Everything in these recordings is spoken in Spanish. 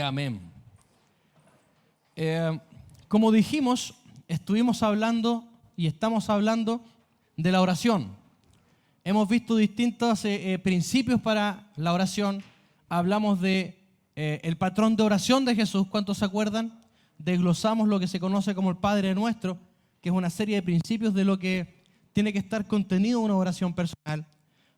Amén. Como dijimos, estuvimos hablando y estamos hablando de la oración. Hemos visto distintos principios para la oración. Hablamos de el patrón de oración de Jesús, ¿cuántos se acuerdan? Desglosamos lo que se conoce como el Padre Nuestro, que es una serie de principios de lo que tiene que estar contenido en una oración personal.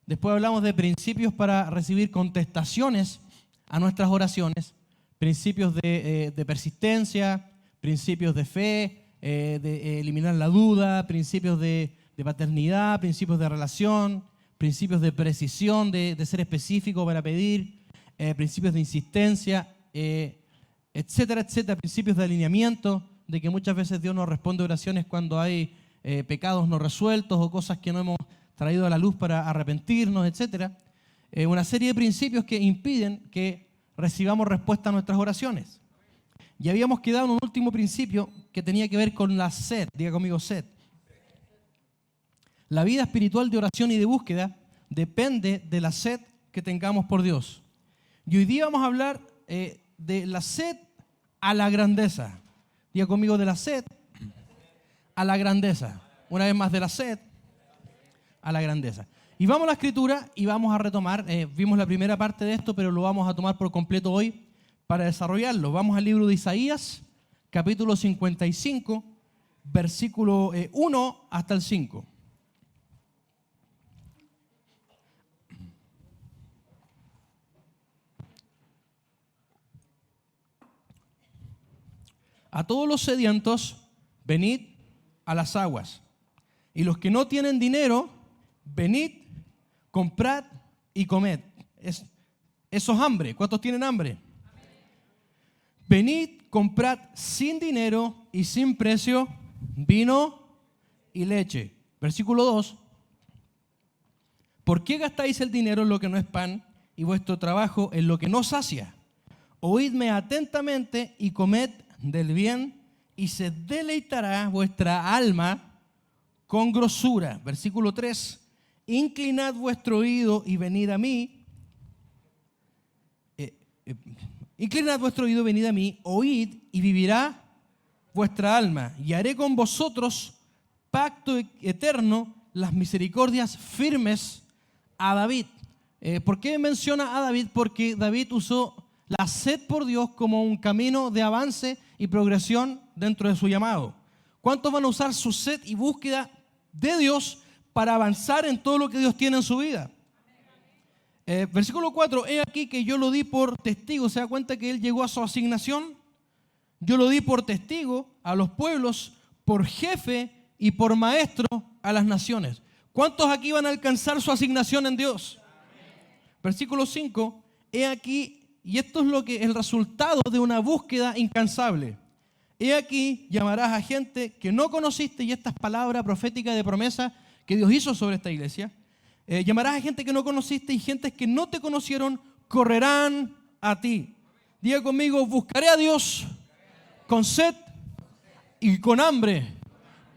Después hablamos de principios para recibir contestaciones a nuestras oraciones, principios de persistencia, principios de fe, de eliminar la duda, principios de paternidad, principios de relación, principios de precisión, de ser específico para pedir, principios de insistencia, etcétera, etcétera, principios de alineamiento, de que muchas veces Dios nos responde oraciones cuando hay pecados no resueltos o cosas que no hemos traído a la luz para arrepentirnos, etcétera. Una serie de principios que impiden que recibamos respuesta a nuestras oraciones. Y habíamos quedado en un último principio que tenía que ver con la sed. Diga conmigo, sed. La vida espiritual de oración y de búsqueda depende de la sed que tengamos por Dios. Y hoy día vamos a hablar de la sed a la grandeza. Diga conmigo, de la sed a la grandeza. Una vez más, de la sed a la grandeza. Y vamos a la Escritura y vamos a retomar. Vimos la primera parte de esto, pero lo vamos a tomar por completo hoy para desarrollarlo. Vamos al libro de Isaías, capítulo 55, versículo 1 hasta el 5. A todos los sedientos, venid a las aguas. Y los que no tienen dinero, venid, comprad y comed. Eso es hambre. ¿Cuántos tienen hambre? Venid, comprad sin dinero y sin precio vino y leche. Versículo 2. ¿Por qué gastáis el dinero en lo que no es pan y vuestro trabajo en lo que no sacia? Oídme atentamente y comed del bien y se deleitará vuestra alma con grosura. Versículo 3. Inclinad vuestro oído y venid a mí. Inclinad vuestro oído y venid a mí, oíd y vivirá vuestra alma, y haré con vosotros pacto eterno, las misericordias firmes a David. ¿Por qué menciona a David? Porque David usó la sed por Dios como un camino de avance y progresión dentro de su llamado. ¿Cuántos van a usar su sed y búsqueda de Dios para avanzar en todo lo que Dios tiene en su vida? Versículo 4, he aquí que yo lo di por testigo. ¿Se da cuenta que él llegó a su asignación? Yo lo di por testigo a los pueblos, por jefe y por maestro a las naciones. ¿Cuántos aquí van a alcanzar su asignación en Dios? Versículo 5, he aquí, y esto es lo que el resultado de una búsqueda incansable. He aquí, llamarás a gente que no conociste, y esta es palabra profética de promesa que Dios hizo sobre esta iglesia. Llamarás a gente que no conociste y gentes que no te conocieron correrán a ti. Diga conmigo, buscaré a Dios con sed y con hambre.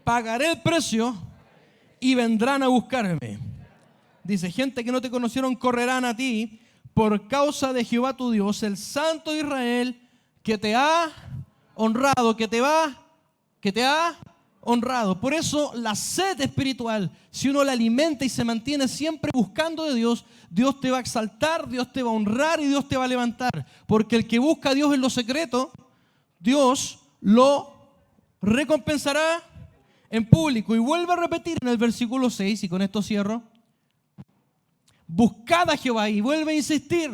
Pagaré el precio y vendrán a buscarme. Dice, gente que no te conocieron correrán a ti por causa de Jehová tu Dios, el Santo de Israel, que te ha honrado, que te ha honrado. Por eso la sed espiritual, si uno la alimenta y se mantiene siempre buscando de Dios, Dios te va a exaltar, Dios te va a honrar y Dios te va a levantar. Porque el que busca a Dios en lo secreto, Dios lo recompensará en público. Y vuelve a repetir en el versículo 6, y con esto cierro. Buscad a Jehová, y vuelve a insistir.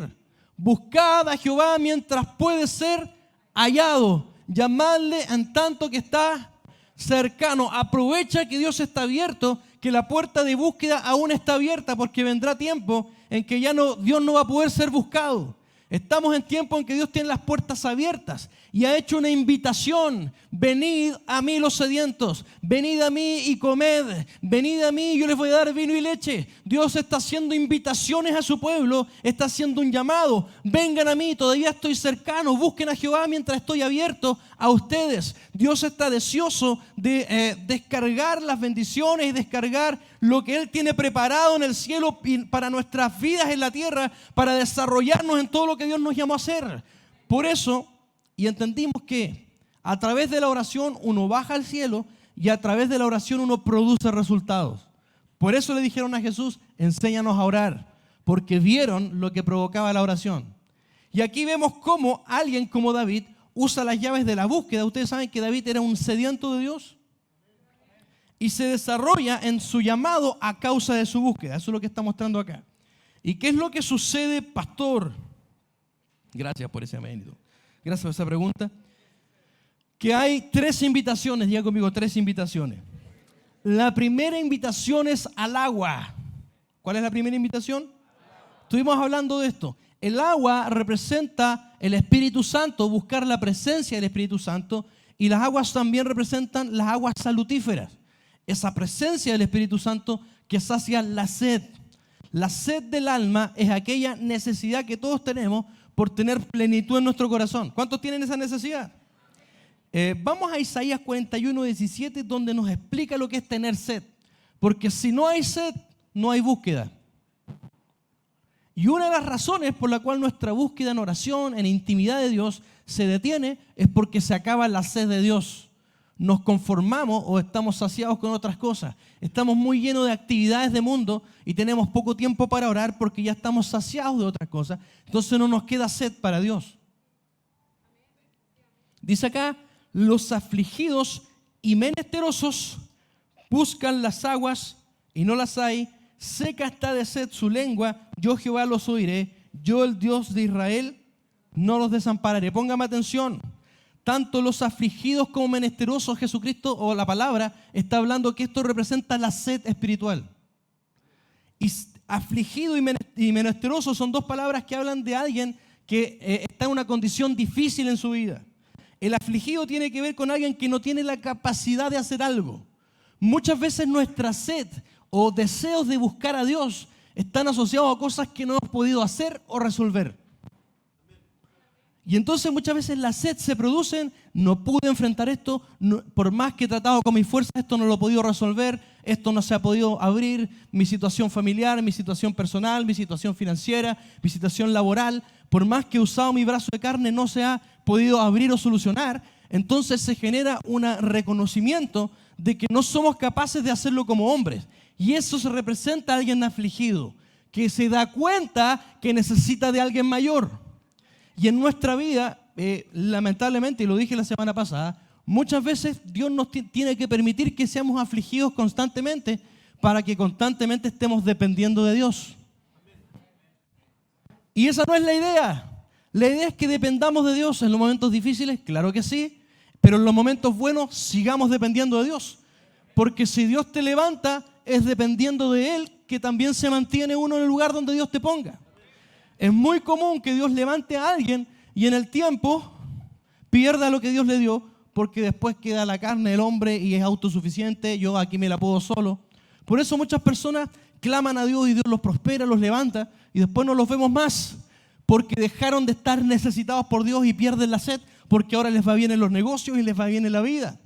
Buscad a Jehová mientras puede ser hallado. Llamadle en tanto que está cercano. Aprovecha que Dios está abierto, que la puerta de búsqueda aún está abierta, porque vendrá tiempo en que Dios no va a poder ser buscado. Estamos en tiempo en que Dios tiene las puertas abiertas y ha hecho una invitación. Venid a mí los sedientos, venid a mí y comed, venid a mí y yo les voy a dar vino y leche. Dios está haciendo invitaciones a su pueblo, está haciendo un llamado. Vengan a mí, todavía estoy cercano, busquen a Jehová mientras estoy abierto a ustedes. Dios está deseoso de descargar las bendiciones y descargar lo que Él tiene preparado en el cielo para nuestras vidas en la tierra, para desarrollarnos en todo lo que Dios nos llamó a hacer. Por eso, y entendimos que a través de la oración uno baja al cielo y a través de la oración uno produce resultados. Por eso le dijeron a Jesús, enséñanos a orar, porque vieron lo que provocaba la oración. Y aquí vemos cómo alguien como David usa las llaves de la búsqueda. Ustedes saben que David era un sediento de Dios y se desarrolla en su llamado a causa de su búsqueda. Eso es lo que está mostrando acá. ¿Y qué es lo que sucede, pastor? Gracias por ese amén. Gracias por esa pregunta. Que hay 3 invitaciones, diga conmigo, 3 invitaciones. La primera invitación es al agua. ¿Cuál es la primera invitación? Estuvimos hablando de esto. El agua representa el Espíritu Santo, buscar la presencia del Espíritu Santo, y las aguas también representan las aguas salutíferas. Esa presencia del Espíritu Santo que sacia la sed. La sed del alma es aquella necesidad que todos tenemos por tener plenitud en nuestro corazón. ¿Cuántos tienen esa necesidad? Vamos a Isaías 41:17, donde nos explica lo que es tener sed. Porque si no hay sed, no hay búsqueda. Y una de las razones por la cual nuestra búsqueda en oración, en intimidad de Dios, se detiene es porque se acaba la sed de Dios. Nos conformamos o estamos saciados con otras cosas. Estamos muy llenos de actividades de mundo y tenemos poco tiempo para orar porque ya estamos saciados de otras cosas. Entonces no nos queda sed para Dios. Dice acá, los afligidos y menesterosos buscan las aguas y no las hay. Seca está de sed su lengua, yo Jehová los oiré, yo el Dios de Israel no los desampararé. Póngame atención, tanto los afligidos como menesterosos, Jesucristo o la palabra está hablando que esto representa la sed espiritual. Y afligido y menesteroso son 2 palabras que hablan de alguien que está en una condición difícil en su vida. El afligido tiene que ver con alguien que no tiene la capacidad de hacer algo. Muchas veces nuestra sed o deseos de buscar a Dios están asociados a cosas que no hemos podido hacer o resolver. Y entonces muchas veces la sed se produce, no pude enfrentar esto, por más que he tratado con mis fuerzas, esto no lo he podido resolver, esto no se ha podido abrir, mi situación familiar, mi situación personal, mi situación financiera, mi situación laboral, por más que he usado mi brazo de carne, no se ha podido abrir o solucionar. Entonces se genera un reconocimiento de que no somos capaces de hacerlo como hombres. Y eso se representa a alguien afligido, que se da cuenta que necesita de alguien mayor. Y en nuestra vida, lamentablemente, y lo dije la semana pasada, muchas veces Dios nos tiene que permitir que seamos afligidos constantemente para que constantemente estemos dependiendo de Dios. Y esa no es la idea. La idea es que dependamos de Dios en los momentos difíciles, claro que sí, pero en los momentos buenos sigamos dependiendo de Dios. Porque si Dios te levanta, es dependiendo de Él que también se mantiene uno en el lugar donde Dios te ponga. Es muy común que Dios levante a alguien y en el tiempo pierda lo que Dios le dio, porque después queda la carne del hombre y es autosuficiente, yo aquí me la puedo solo. Por eso muchas personas claman a Dios y Dios los prospera, los levanta y después no los vemos más, porque dejaron de estar necesitados por Dios y pierden la sed, porque ahora les va bien en los negocios y les va bien en la vida.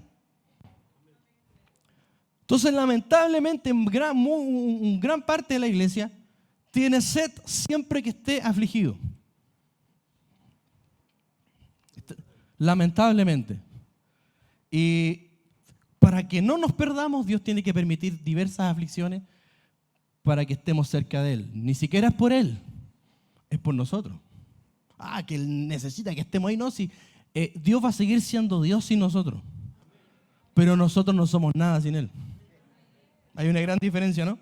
Entonces, lamentablemente, gran parte de la iglesia tiene sed siempre que esté afligido. Lamentablemente. Y para que no nos perdamos, Dios tiene que permitir diversas aflicciones para que estemos cerca de Él. Ni siquiera es por Él, es por nosotros. Que Él necesita que estemos ahí. No, si Dios va a seguir siendo Dios sin nosotros. Pero nosotros no somos nada sin Él. Hay una gran diferencia, ¿no?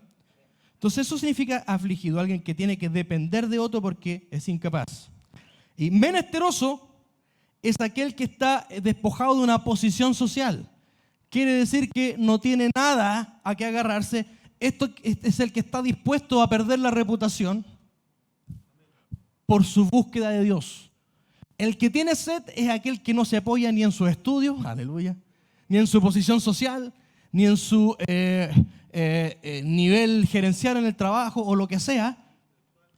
Entonces eso significa afligido, alguien que tiene que depender de otro porque es incapaz. Y menesteroso es aquel que está despojado de una posición social. Quiere decir que no tiene nada a que agarrarse. Esto es el que está dispuesto a perder la reputación por su búsqueda de Dios. El que tiene sed es aquel que no se apoya ni en sus estudios, aleluya, ni en su posición social, ni en su nivel gerencial en el trabajo o lo que sea,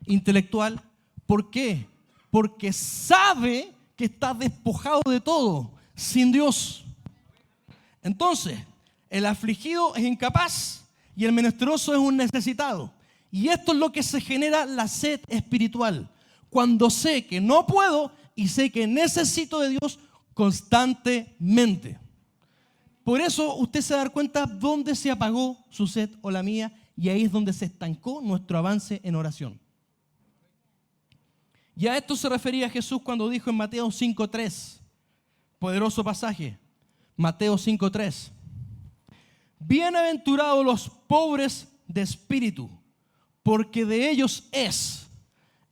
intelectual. ¿Por qué? Porque sabe que está despojado de todo, sin Dios. Entonces, el afligido es incapaz y el menesteroso es un necesitado. Y esto es lo que se genera la sed espiritual. Cuando sé que no puedo, y sé que necesito de Dios constantemente. Por eso usted se da cuenta dónde se apagó su sed o la mía, y ahí es donde se estancó nuestro avance en oración. Y a esto se refería Jesús cuando dijo en Mateo 5:3, poderoso pasaje, Mateo 5:3. Bienaventurados los pobres de espíritu, porque de ellos es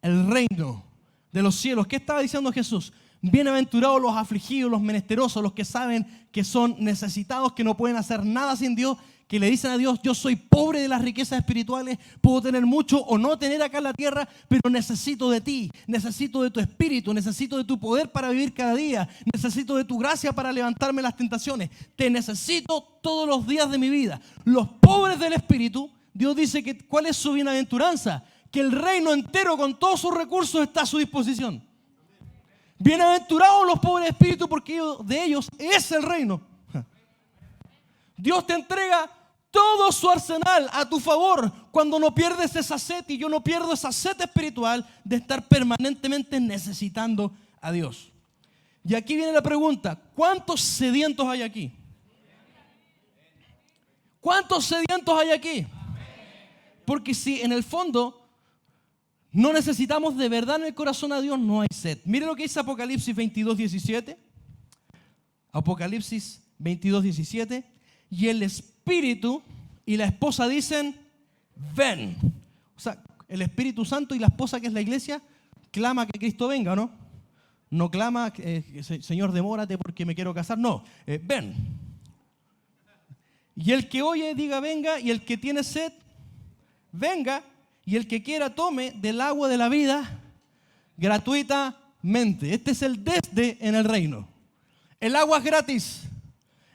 el reino de los cielos. ¿Qué estaba diciendo Jesús? Bienaventurados los afligidos, los menesterosos, los que saben que son necesitados, que no pueden hacer nada sin Dios, que le dicen a Dios: yo soy pobre de las riquezas espirituales, puedo tener mucho o no tener acá en la tierra, pero necesito de ti, necesito de tu espíritu, necesito de tu poder para vivir cada día, necesito de tu gracia para levantarme las tentaciones, te necesito todos los días de mi vida. Los pobres del espíritu, Dios dice que ¿cuál es su bienaventuranza? Que el reino entero con todos sus recursos está a su disposición. Bienaventurados los pobres de espíritu, porque de ellos es el reino. Dios te entrega todo su arsenal a tu favor cuando no pierdes esa sed, y yo no pierdo esa sed espiritual de estar permanentemente necesitando a Dios. Y aquí viene la pregunta: ¿cuántos sedientos hay aquí? ¿Cuántos sedientos hay aquí? Porque si en el fondo no necesitamos de verdad en el corazón a Dios, no hay sed. Mire lo que dice Apocalipsis 22:17. Apocalipsis 22:17. Y el Espíritu y la esposa dicen: ven. O sea, el Espíritu Santo y la esposa, que es la iglesia, clama que Cristo venga, ¿no? No clama, Señor, demórate porque me quiero casar. No, ven. Y el que oye, diga venga. Y el que tiene sed, venga. Y el que quiera, tome del agua de la vida gratuitamente. Este es el desde en el reino. El agua es gratis.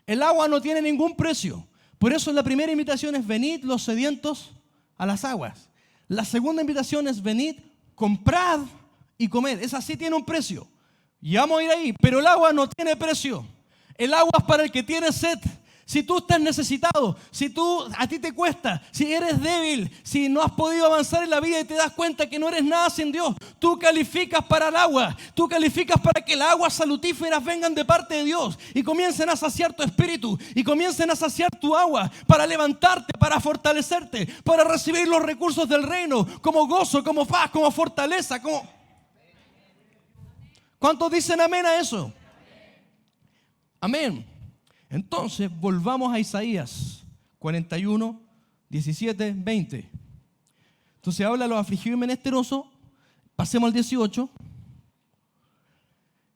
El agua no tiene ningún precio. Por eso la primera invitación es: venid los sedientos a las aguas. La segunda invitación es: venid, comprad y comed. Esa sí tiene un precio. Y vamos a ir ahí. Pero el agua no tiene precio. El agua es para el que tiene sed. Si tú estás necesitado, si a ti te cuesta, si eres débil, si no has podido avanzar en la vida y te das cuenta que no eres nada sin Dios, tú calificas para el agua, tú calificas para que las aguas salutíferas vengan de parte de Dios y comiencen a saciar tu espíritu y comiencen a saciar tu agua para levantarte, para fortalecerte, para recibir los recursos del reino, como gozo, como paz, como fortaleza, como... ¿Cuántos dicen amén a eso? Amén. Entonces, volvamos a Isaías 41, 17, 20. Entonces habla de los afligidos y menesterosos. Pasemos al 18.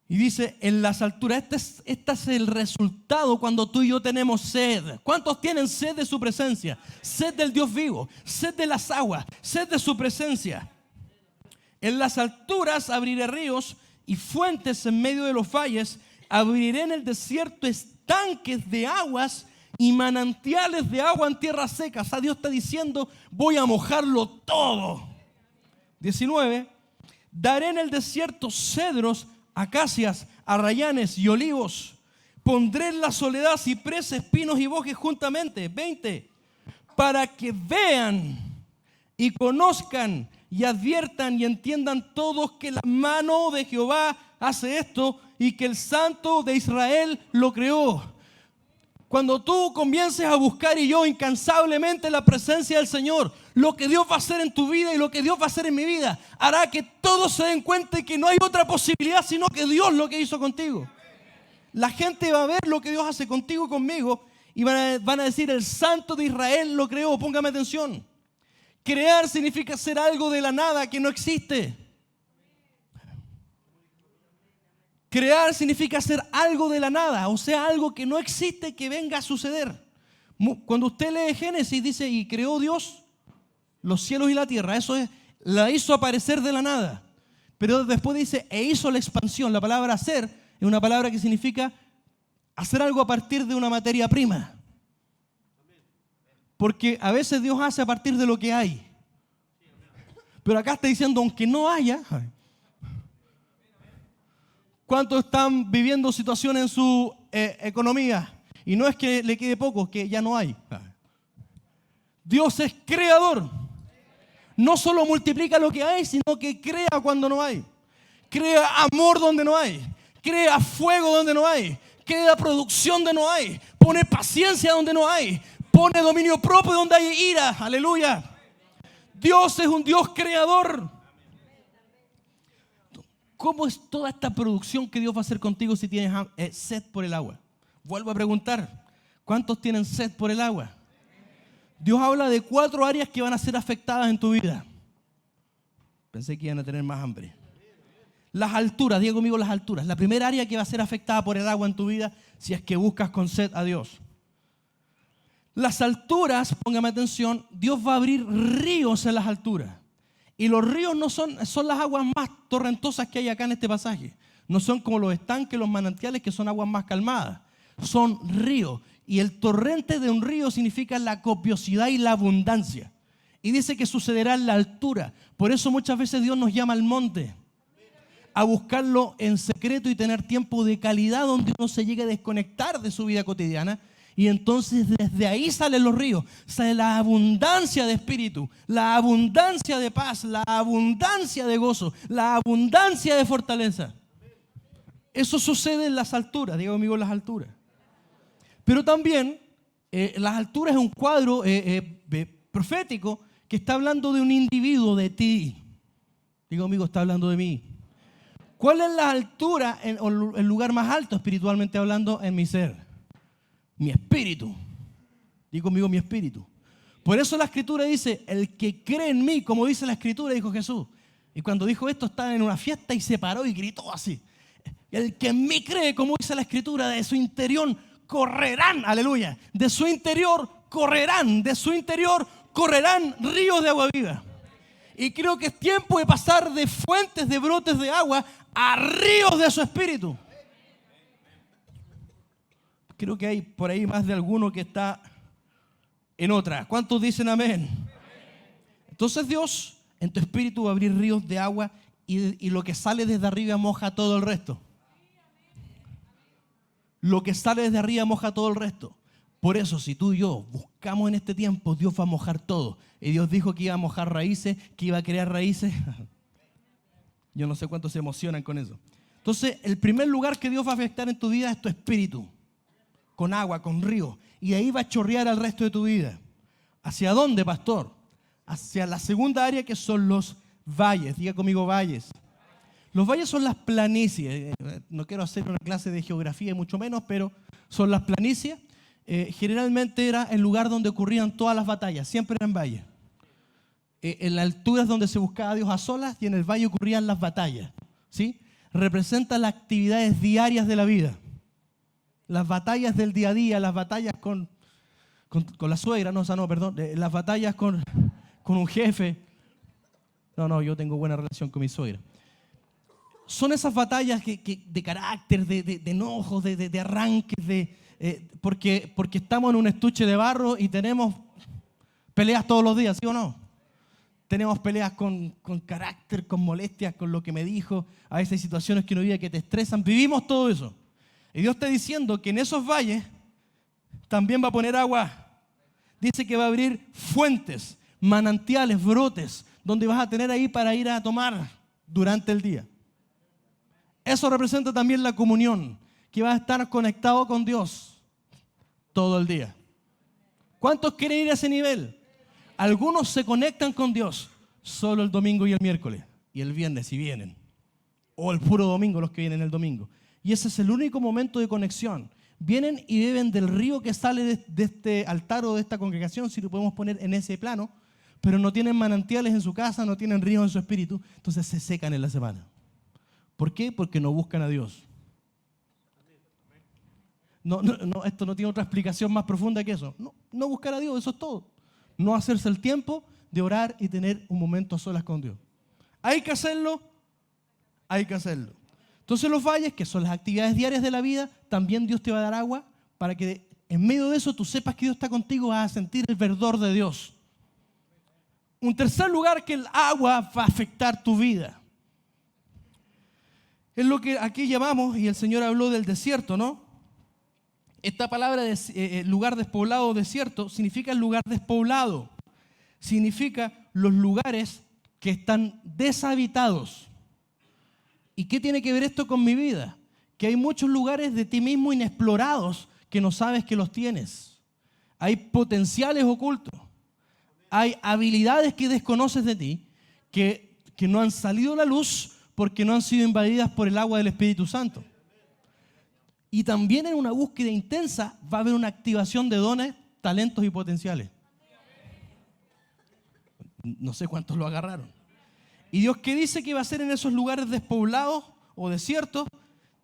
Y dice: en las alturas, este es el resultado cuando tú y yo tenemos sed. ¿Cuántos tienen sed de su presencia? Sed del Dios vivo, sed de las aguas, sed de su presencia. En las alturas abriré ríos y fuentes en medio de los valles. Abriré en el desierto estanques de aguas y manantiales de agua en tierra seca. O sea, Dios está diciendo: voy a mojarlo todo. 19. Daré en el desierto cedros, acacias, arrayanes y olivos. Pondré en la soledad cipreses, pinos y bosques juntamente. 20. Para que vean y conozcan y adviertan y entiendan todos que la mano de Jehová hace esto y que el Santo de Israel lo creó. Cuando tú comiences a buscar, y yo, incansablemente la presencia del Señor, lo que Dios va a hacer en tu vida y lo que Dios va a hacer en mi vida, hará que todos se den cuenta de que no hay otra posibilidad sino que Dios lo que hizo contigo. La gente va a ver lo que Dios hace contigo y conmigo y van a decir: el Santo de Israel lo creó. Póngame atención. Crear significa hacer algo de la nada que no existe. Crear significa hacer algo de la nada, o sea, algo que no existe que venga a suceder. Cuando usted lee Génesis, dice: y creó Dios los cielos y la tierra. Eso es, la hizo aparecer de la nada. Pero después dice: e hizo la expansión. La palabra hacer es una palabra que significa hacer algo a partir de una materia prima. Porque a veces Dios hace a partir de lo que hay. Pero acá está diciendo: aunque no haya. ¿Cuántos están viviendo situaciones en su economía? Y no es que le quede poco, que ya no hay. Dios es creador. No solo multiplica lo que hay, sino que crea cuando no hay. Crea amor donde no hay. Crea fuego donde no hay. Crea producción donde no hay. Pone paciencia donde no hay. Pone dominio propio donde hay ira. Aleluya. Dios es un Dios creador. ¿Cómo es toda esta producción que Dios va a hacer contigo si tienes sed por el agua? Vuelvo a preguntar, ¿cuántos tienen sed por el agua? Dios habla de 4 áreas que van a ser afectadas en tu vida. Pensé que iban a tener más hambre. Las alturas, diga conmigo las alturas. La primera área que va a ser afectada por el agua en tu vida si es que buscas con sed a Dios. Las alturas, póngame atención, Dios va a abrir ríos en las alturas. Y los ríos no son las aguas más torrentosas que hay acá en este pasaje. No son como los estanques, los manantiales, que son aguas más calmadas. Son ríos. Y el torrente de un río significa la copiosidad y la abundancia. Y dice que sucederá en la altura. Por eso muchas veces Dios nos llama al monte a buscarlo en secreto y tener tiempo de calidad donde uno se llegue a desconectar de su vida cotidiana. Y entonces desde ahí salen los ríos, sale la abundancia de espíritu, la abundancia de paz, la abundancia de gozo, la abundancia de fortaleza. Eso sucede en las alturas, digo amigo, en las alturas. Pero también las alturas es un cuadro profético que está hablando de un individuo, de ti. Digo amigo, está hablando de mí. ¿Cuál es la altura, el lugar más alto espiritualmente hablando en mi ser? Mi espíritu. Digo conmigo, mi espíritu. Por eso la Escritura dice, el que cree en mí, como dice la Escritura, dijo Jesús. Y cuando dijo esto, estaba en una fiesta y se paró y gritó así. El que en mí cree, como dice la Escritura, de su interior correrán, aleluya. De su interior correrán, de su interior correrán ríos de agua viva. Y creo que es tiempo de pasar de fuentes, de brotes de agua, a ríos de su espíritu. Creo que hay por ahí más de alguno que está en otra. ¿Cuántos dicen amén? Entonces Dios en tu espíritu va a abrir ríos de agua y lo que sale desde arriba moja todo el resto. Lo que sale desde arriba moja todo el resto. Por eso, si tú y yo buscamos en este tiempo, Dios va a mojar todo. Y Dios dijo que iba a mojar raíces, que iba a crear raíces. Yo no sé cuántos se emocionan con eso. Entonces, el primer lugar que Dios va a afectar en tu vida es tu espíritu. Con agua, con río. Y ahí va a chorrear al resto de tu vida. ¿Hacia dónde, pastor? Hacia la segunda área, que son los valles. Diga conmigo, valles. Los valles son las planicies. No quiero hacer una clase de geografía, mucho menos, pero son las planicies. Generalmente era el lugar donde ocurrían todas las batallas. Siempre eran valles. En las alturas donde se buscaba a Dios a solas y en el valle ocurrían las batallas. ¿Sí? Representan las actividades diarias de la vida. Las batallas del día a día, las batallas con la suegra, las batallas con un jefe. No, yo tengo buena relación con mi suegra. Son esas batallas de carácter, de enojos, de arranques, porque estamos en un estuche de barro y tenemos peleas todos los días, ¿sí o no? Tenemos peleas con carácter, con molestias, con lo que me dijo. A veces hay situaciones que uno vive que te estresan. Vivimos todo eso. Y Dios está diciendo que en esos valles también va a poner agua. Dice que va a abrir fuentes, manantiales, brotes, donde vas a tener ahí para ir a tomar durante el día. Eso representa también la comunión, que vas a estar conectado con Dios todo el día. ¿Cuántos quieren ir a ese nivel? Algunos se conectan con Dios solo el domingo y el miércoles, y el viernes si vienen, o el puro domingo los que vienen el domingo. Y ese es el único momento de conexión. Vienen y beben del río que sale de este altar o de esta congregación, si lo podemos poner en ese plano, pero no tienen manantiales en su casa, no tienen ríos en su espíritu, entonces se secan en la semana. ¿Por qué? Porque no buscan a Dios. No, esto no tiene otra explicación más profunda que eso. No buscar a Dios, eso es todo. No hacerse el tiempo de orar y tener un momento a solas con Dios. Hay que hacerlo, hay que hacerlo. Entonces los valles, que son las actividades diarias de la vida, también Dios te va a dar agua para que en medio de eso tú sepas que Dios está contigo, vas a sentir el verdor de Dios. Un tercer lugar, que el agua va a afectar tu vida. Es lo que aquí llamamos, y el Señor habló del desierto, ¿no? Esta palabra de lugar despoblado o desierto significa el lugar despoblado. Significa los lugares que están deshabitados. ¿Y qué tiene que ver esto con mi vida? Que hay muchos lugares de ti mismo inexplorados que no sabes que los tienes. Hay potenciales ocultos. Hay habilidades que desconoces de ti que no han salido a la luz porque no han sido invadidas por el agua del Espíritu Santo. Y también en una búsqueda intensa va a haber una activación de dones, talentos y potenciales. No sé cuántos lo agarraron. ¿Y Dios qué dice que va a hacer en esos lugares despoblados o desiertos?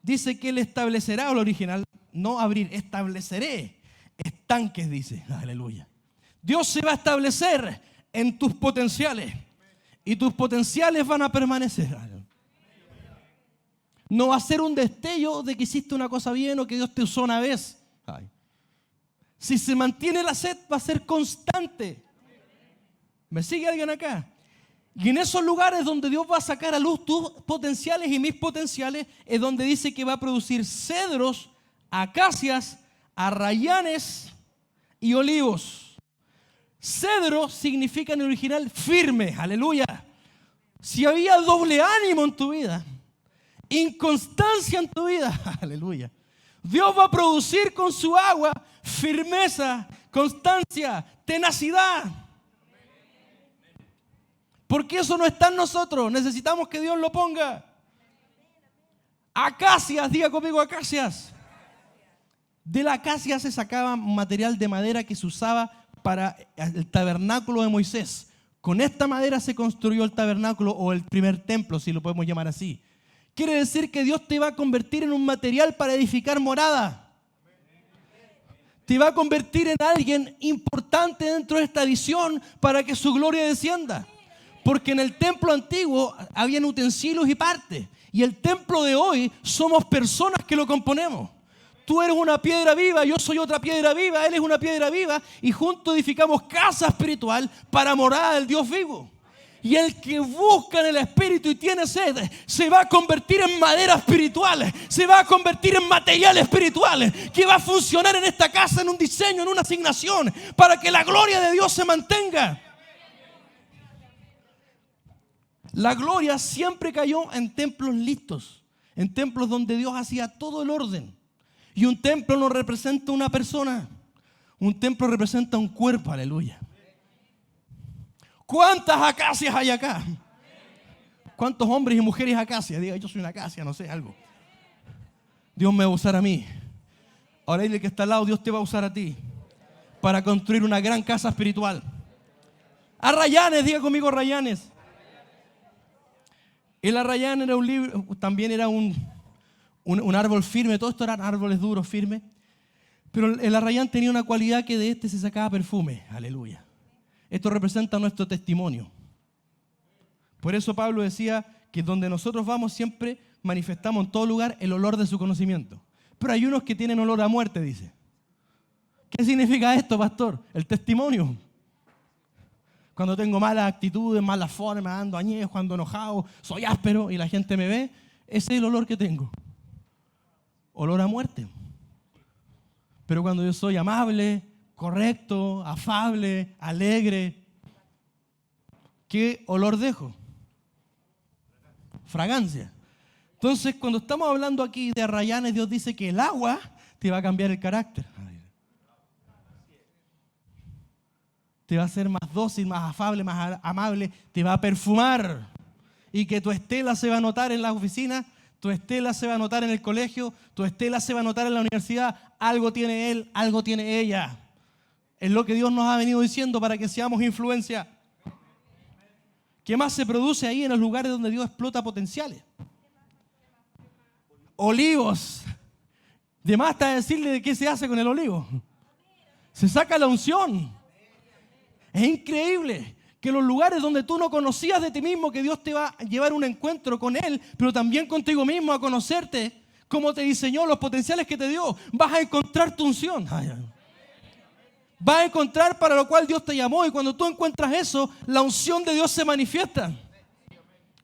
Dice que Él establecerá, o el original, no abrir, estableceré estanques, dice. Aleluya. Dios se va a establecer en tus potenciales y tus potenciales van a permanecer. No va a ser un destello de que hiciste una cosa bien o que Dios te usó una vez. Ay. Si se mantiene la sed, va a ser constante. ¿Me sigue alguien acá? Y en esos lugares donde Dios va a sacar a luz tus potenciales y mis potenciales, es donde dice que va a producir cedros, acacias, arrayanes y olivos. Cedro significa en el original firme, aleluya. Si había doble ánimo en tu vida, inconstancia en tu vida, aleluya, Dios va a producir con su agua firmeza, constancia, tenacidad. Porque eso no está en nosotros, necesitamos que Dios lo ponga. Acacias, diga conmigo acacias. De la acacia se sacaba material de madera que se usaba para el tabernáculo de Moisés. Con esta madera se construyó el tabernáculo o el primer templo, si lo podemos llamar así. Quiere decir que Dios te va a convertir en un material para edificar morada. Te va a convertir en alguien importante dentro de esta visión para que su gloria descienda. Porque en el templo antiguo habían utensilios y partes. Y el templo de hoy somos personas que lo componemos. Tú eres una piedra viva, yo soy otra piedra viva, él es una piedra viva. Y juntos edificamos casa espiritual para morada del Dios vivo. Y el que busca en el Espíritu y tiene sed, se va a convertir en madera espiritual. Se va a convertir en material espiritual. Que va a funcionar en esta casa, en un diseño, en una asignación. Para que la gloria de Dios se mantenga. La gloria siempre cayó en templos listos, en templos donde Dios hacía todo el orden. Y un templo no representa una persona, un templo representa un cuerpo, aleluya. ¿Cuántas acacias hay acá? ¿Cuántos hombres y mujeres acacias? Diga, yo soy una acacia, no sé, algo. Dios me va a usar a mí. Ahora dile que está al lado, Dios te va a usar a ti para construir una gran casa espiritual. Arrayanes, diga conmigo arrayanes. El arrayán era un libro, también era un árbol firme. Todo esto eran árboles duros, firmes. Pero el arrayán tenía una cualidad que de este se sacaba perfume. Aleluya. Esto representa nuestro testimonio. Por eso Pablo decía que donde nosotros vamos siempre manifestamos en todo lugar el olor de su conocimiento. Pero hay unos que tienen olor a muerte, dice. ¿Qué significa esto, pastor? El testimonio. Cuando tengo malas actitudes, malas formas, ando añejo, ando enojado, soy áspero y la gente me ve, ese es el olor que tengo. Olor a muerte. Pero cuando yo soy amable, correcto, afable, alegre, ¿qué olor dejo? Fragancia. Entonces, cuando estamos hablando aquí de arrayanes, Dios dice que el agua te va a cambiar el carácter. Te va a hacer más dócil, más afable, más amable, te va a perfumar. Y que tu estela se va a notar en la oficina, tu estela se va a notar en el colegio, tu estela se va a notar en la universidad. Algo tiene él, algo tiene ella. Es lo que Dios nos ha venido diciendo para que seamos influencia. ¿Qué más se produce ahí en los lugares donde Dios explota potenciales? Olivos. De más está decirle de qué se hace con el olivo. Se saca la unción. Es increíble que los lugares donde tú no conocías de ti mismo, que Dios te va a llevar un encuentro con Él, pero también contigo mismo a conocerte, cómo te diseñó, los potenciales que te dio, vas a encontrar tu unción. Vas a encontrar para lo cual Dios te llamó, y cuando tú encuentras eso, la unción de Dios se manifiesta.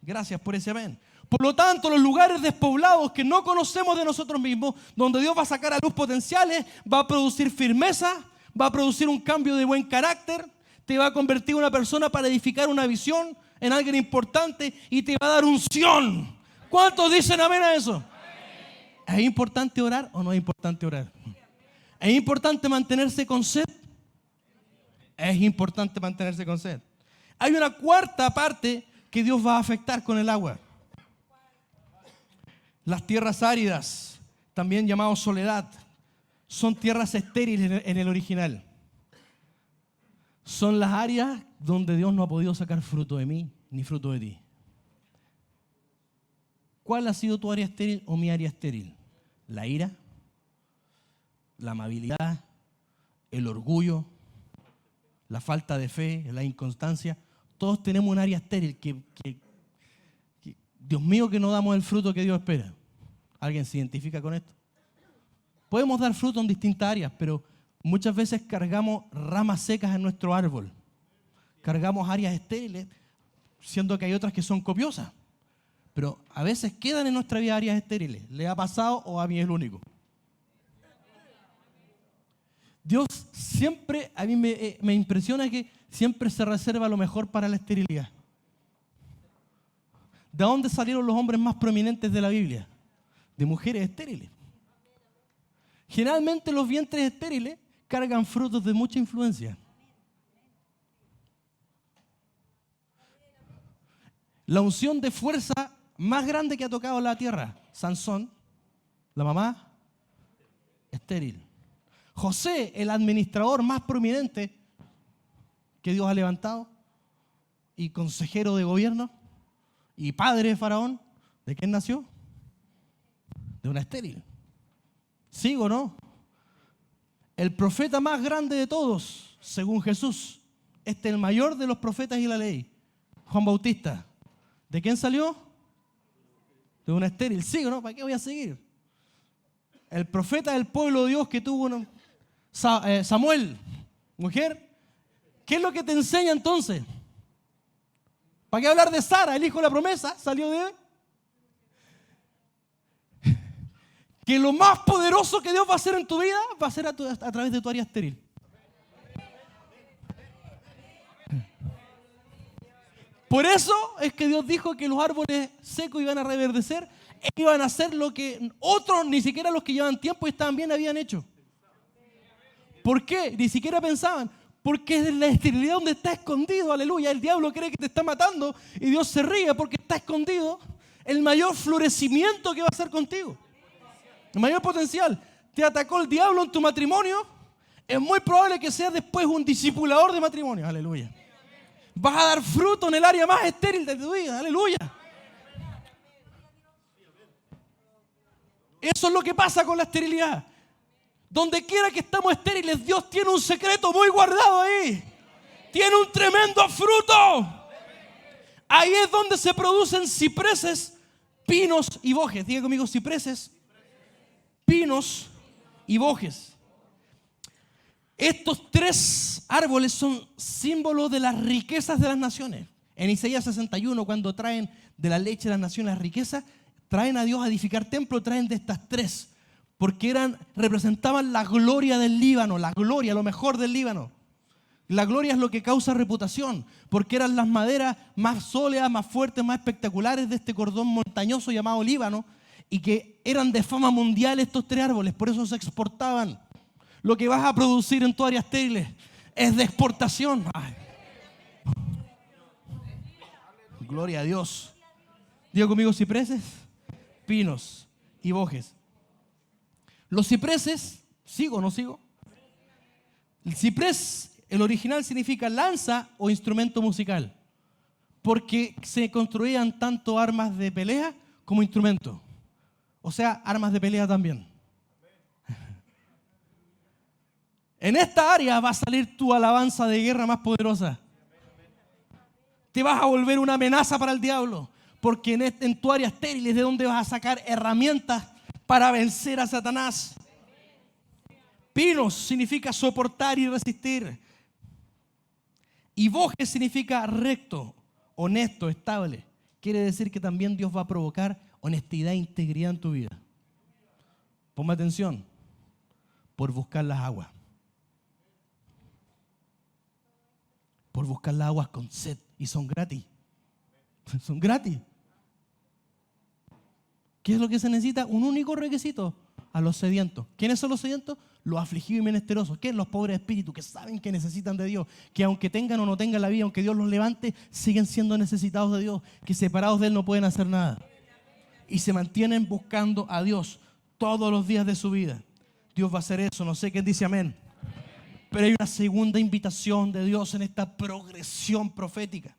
Gracias por ese amén. Por lo tanto, los lugares despoblados que no conocemos de nosotros mismos, donde Dios va a sacar a luz potenciales, va a producir firmeza, va a producir un cambio de buen carácter, te va a convertir en una persona para edificar una visión, en alguien importante, y te va a dar unción ¿Cuántos dicen amén a eso? ¿Es importante orar o no es importante orar? ¿Es importante mantenerse con sed? Es importante mantenerse con sed. Hay una cuarta parte que Dios va a afectar con el agua. Las tierras áridas, también llamadas soledad, son tierras estériles en el original. Son las áreas donde Dios no ha podido sacar fruto de mí ni fruto de ti. ¿Cuál ha sido tu área estéril o mi área estéril? La ira, la amabilidad, el orgullo, la falta de fe, la inconstancia. Todos tenemos un área estéril que Dios mío, que no damos el fruto que Dios espera. ¿Alguien se identifica con esto? Podemos dar fruto en distintas áreas, pero muchas veces cargamos ramas secas en nuestro árbol. Cargamos áreas estériles, siendo que hay otras que son copiosas. Pero a veces quedan en nuestra vida áreas estériles. ¿Le ha pasado o a mí es el único? Dios siempre, a mí me impresiona que siempre se reserva lo mejor para la esterilidad. ¿De dónde salieron los hombres más prominentes de la Biblia? De mujeres estériles. Generalmente los vientres estériles cargan frutos de mucha influencia. La unción de fuerza más grande que ha tocado la tierra, Sansón, la mamá, estéril. José, el administrador más prominente que Dios ha levantado, y consejero de gobierno, y padre de Faraón, ¿de quién nació? De una estéril. ¿Sigo o no? El profeta más grande de todos, según Jesús, el mayor de los profetas y la ley, Juan Bautista, ¿de quién salió? De una estéril. ¿Sigo o no? ¿Para qué voy a seguir? El profeta del pueblo de Dios que tuvo Samuel, mujer. ¿Qué es lo que te enseña entonces? ¿Para qué hablar de Sara, el hijo de la promesa? Salió de... Que lo más poderoso que Dios va a hacer en tu vida va a ser a través de tu área estéril. Por eso es que Dios dijo que los árboles secos iban a reverdecer e iban a hacer lo que otros, ni siquiera los que llevan tiempo y estaban bien, habían hecho. ¿Por qué? Ni siquiera pensaban. Porque es la esterilidad donde está escondido, aleluya. El diablo cree que te está matando y Dios se ríe porque está escondido el mayor florecimiento que va a hacer contigo. El mayor potencial. Te atacó el diablo en tu matrimonio, es muy probable que seas después un discipulador de matrimonio, aleluya. Vas a dar fruto en el área más estéril de tu vida, aleluya. Eso es lo que pasa con la esterilidad. Donde quiera que estamos estériles, Dios tiene un secreto muy guardado ahí. Tiene un tremendo fruto. Ahí es donde se producen cipreses, pinos y bojes. Diga conmigo, cipreses, pinos y bojes. Estos tres árboles son símbolos de las riquezas de las naciones. En Isaías 61, cuando traen de la leche de las naciones las riquezas, traen a Dios a edificar templo, traen de estas tres. Porque representaban la gloria del Líbano, la gloria, lo mejor del Líbano. La gloria es lo que causa reputación, porque eran las maderas más sólidas, más fuertes, más espectaculares de este cordón montañoso llamado Líbano, y que eran de fama mundial estos tres árboles, por eso se exportaban. Lo que vas a producir en tu área estéril es de exportación. Ay. Gloria a Dios. Diga conmigo, cipreses, pinos y bojes. Los cipreses, ¿sigo o no sigo? El ciprés, el original significa lanza o instrumento musical, porque se construían tanto armas de pelea como instrumentos. O sea, armas de pelea también. En esta área va a salir tu alabanza de guerra más poderosa. Te vas a volver una amenaza para el diablo, porque en tu área estéril es de donde vas a sacar herramientas para vencer a Satanás. Pinos significa soportar y resistir. Y bojes significa recto, honesto, estable. Quiere decir que también Dios va a provocar honestidad e integridad en tu vida. Ponme atención. Por buscar las aguas. Por buscar las aguas con sed. Y son gratis. Son gratis. ¿Qué es lo que se necesita? Un único requisito: a los sedientos. ¿Quiénes son los sedientos? Los afligidos y menesterosos. ¿Qué? Los pobres de espíritu, que saben que necesitan de Dios, que aunque tengan o no tengan la vida, aunque Dios los levante, siguen siendo necesitados de Dios, que separados de Él no pueden hacer nada. Y se mantienen buscando a Dios todos los días de su vida. Dios va a hacer eso. No sé quién dice amén. Pero hay una segunda invitación de Dios en esta progresión profética.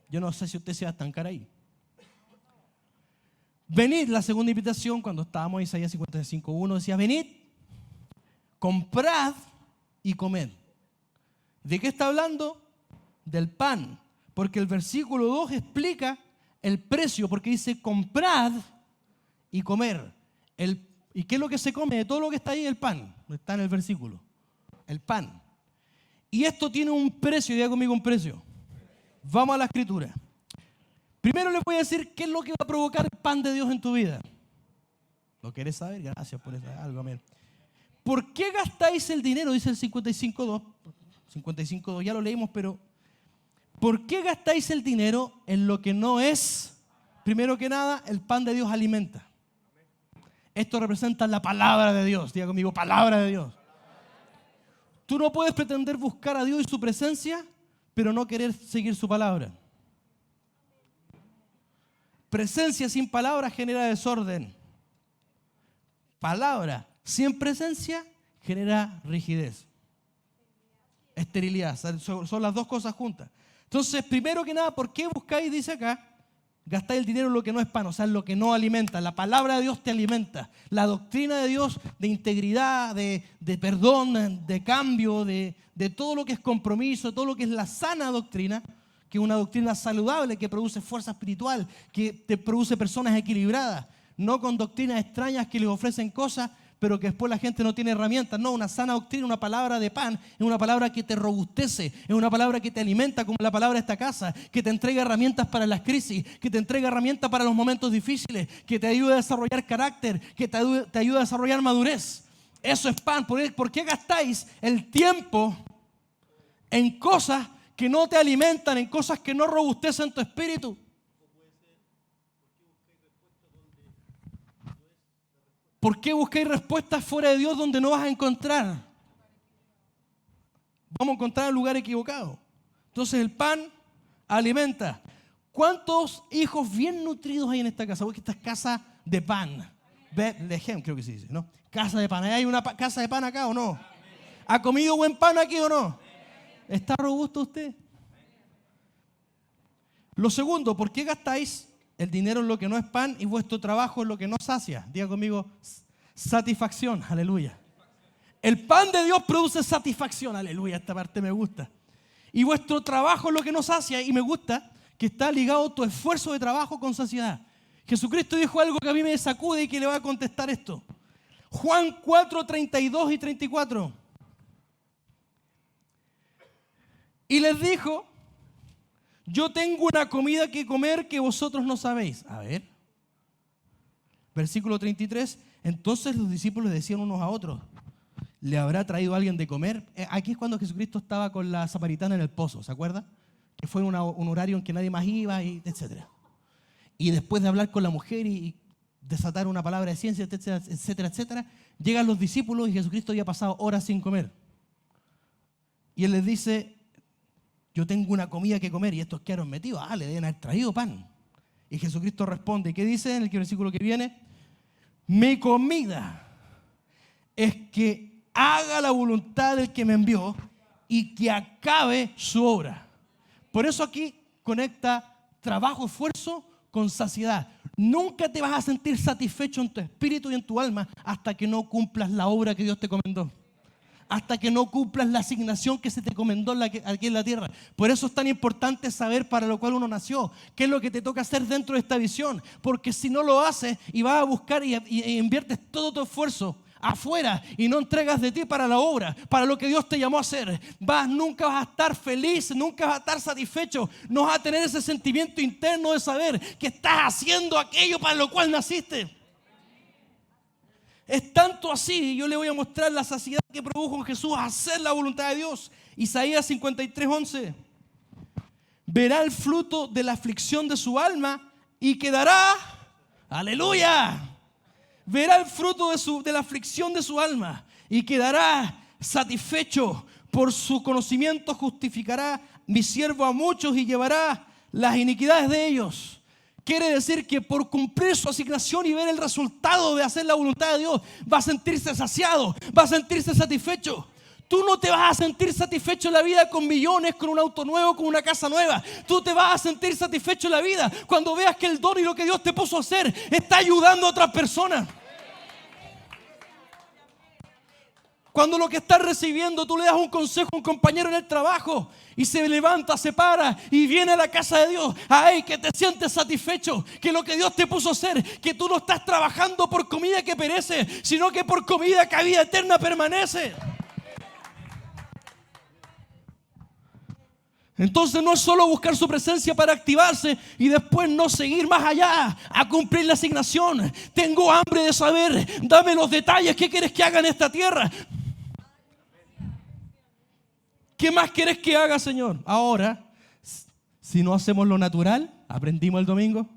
Yo no sé si usted se va a estancar ahí. Venid, la segunda invitación, cuando estábamos en Isaías 55:1, decía: venid, comprad y comed. ¿De qué está hablando? Del pan. Porque el versículo 2 explica el precio, porque dice: comprad y comer. ¿Y qué es lo que se come? De todo lo que está ahí, el pan. Está en el versículo. El pan. Y esto tiene un precio. Diga conmigo un precio. Vamos a la escritura. Primero les voy a decir qué es lo que va a provocar el pan de Dios en tu vida. ¿Lo querés saber? Gracias por eso. Algo, amén. ¿Por qué gastáis el dinero? Dice el 55:2. 55:2 ya lo leímos, pero ¿por qué gastáis el dinero en lo que no es? Primero que nada, el pan de Dios alimenta. Esto representa la palabra de Dios. Diga conmigo, palabra de Dios. Tú no puedes pretender buscar a Dios y su presencia, pero no querer seguir su palabra. Presencia sin palabra genera desorden. Palabra sin presencia genera rigidez. Esterilidad. Son las dos cosas juntas. Entonces, primero que nada, ¿por qué buscáis? Dice acá, gastáis el dinero en lo que no es pan, o sea, en lo que no alimenta. La palabra de Dios te alimenta. La doctrina de Dios de integridad, de perdón, de cambio, de todo lo que es compromiso, todo lo que es la sana doctrina, que es una doctrina saludable, que produce fuerza espiritual, que te produce personas equilibradas, no con doctrinas extrañas que les ofrecen cosas, pero que después la gente no tiene herramientas. No, una sana doctrina, una palabra de pan, es una palabra que te robustece, es una palabra que te alimenta, como la palabra de esta casa, que te entrega herramientas para las crisis, que te entrega herramientas para los momentos difíciles, que te ayuda a desarrollar carácter, que te ayuda a desarrollar madurez. Eso es pan. ¿Por qué gastáis el tiempo en cosas que no te alimentan, en cosas que no robustecen tu espíritu? ¿Por qué buscáis respuestas fuera de Dios donde no vas a encontrar? Vamos a encontrar el lugar equivocado. Entonces el pan alimenta. ¿Cuántos hijos bien nutridos hay en esta casa? Porque esta es casa de pan. Bethlehem, creo que se dice, ¿no? Casa de pan. ¿Hay una casa de pan acá o no? ¿Ha comido buen pan aquí o no? ¿Está robusto usted? Lo segundo, ¿por qué gastáis el dinero en lo que no es pan y vuestro trabajo en lo que no sacia? Diga conmigo, satisfacción, aleluya. El pan de Dios produce satisfacción, aleluya, esta parte me gusta. Y vuestro trabajo es lo que no sacia, y me gusta que está ligado tu esfuerzo de trabajo con saciedad. Jesucristo dijo algo que a mí me sacude y que le va a contestar esto. Juan 4:32 y 34. Y les dijo: yo tengo una comida que comer que vosotros no sabéis. A ver. Versículo 33. Entonces los discípulos decían unos a otros: ¿le habrá traído alguien de comer? Aquí es cuando Jesucristo estaba con la samaritana en el pozo, ¿se acuerda? Que fue un horario en que nadie más iba, etc. Y después de hablar con la mujer y desatar una palabra de ciencia, etcétera, llegan los discípulos y Jesucristo había pasado horas sin comer. Y Él les dice: yo tengo una comida que comer. Y estos quedaron metidos. Le deben haber traído pan. Y Jesucristo responde. ¿Qué dice en el versículo que viene? Mi comida es que haga la voluntad del que me envió y que acabe su obra. Por eso aquí conecta trabajo, esfuerzo con saciedad. Nunca te vas a sentir satisfecho en tu espíritu y en tu alma hasta que no cumplas la obra que Dios te encomendó. Hasta que no cumplas la asignación que se te encomendó aquí en la tierra. Por eso es tan importante saber para lo cual uno nació, qué es lo que te toca hacer dentro de esta visión. Porque si no lo haces y vas a buscar y inviertes todo tu esfuerzo afuera y no entregas de ti para la obra, para lo que Dios te llamó a hacer, nunca vas a estar feliz, nunca vas a estar satisfecho, no vas a tener ese sentimiento interno de saber que estás haciendo aquello para lo cual naciste. Es tanto así, yo le voy a mostrar la saciedad que produjo en Jesús hacer la voluntad de Dios. Isaías 53:11. Verá el fruto de la aflicción de su alma y quedará ¡Aleluya! Verá el fruto de la aflicción de su alma y quedará satisfecho. Por su conocimiento justificará mi siervo a muchos y llevará las iniquidades de ellos. Quiere decir que por cumplir su asignación y ver el resultado de hacer la voluntad de Dios, va a sentirse saciado, va a sentirse satisfecho. Tú no te vas a sentir satisfecho en la vida con millones, con un auto nuevo, con una casa nueva. Tú te vas a sentir satisfecho en la vida cuando veas que el don y lo que Dios te puso a hacer está ayudando a otras personas. Cuando lo que estás recibiendo, tú le das un consejo a un compañero en el trabajo y se levanta, se para y viene a la casa de Dios. ¡Ay, que te sientes satisfecho! Que lo que Dios te puso a hacer, que tú no estás trabajando por comida que perece, sino que por comida que a vida eterna permanece. Entonces no es solo buscar su presencia para activarse y después no seguir más allá a cumplir la asignación. Tengo hambre de saber, dame los detalles, ¿qué quieres que haga en esta tierra? ¿Qué más quieres que haga, Señor? Ahora, si no hacemos lo natural, aprendimos el domingo.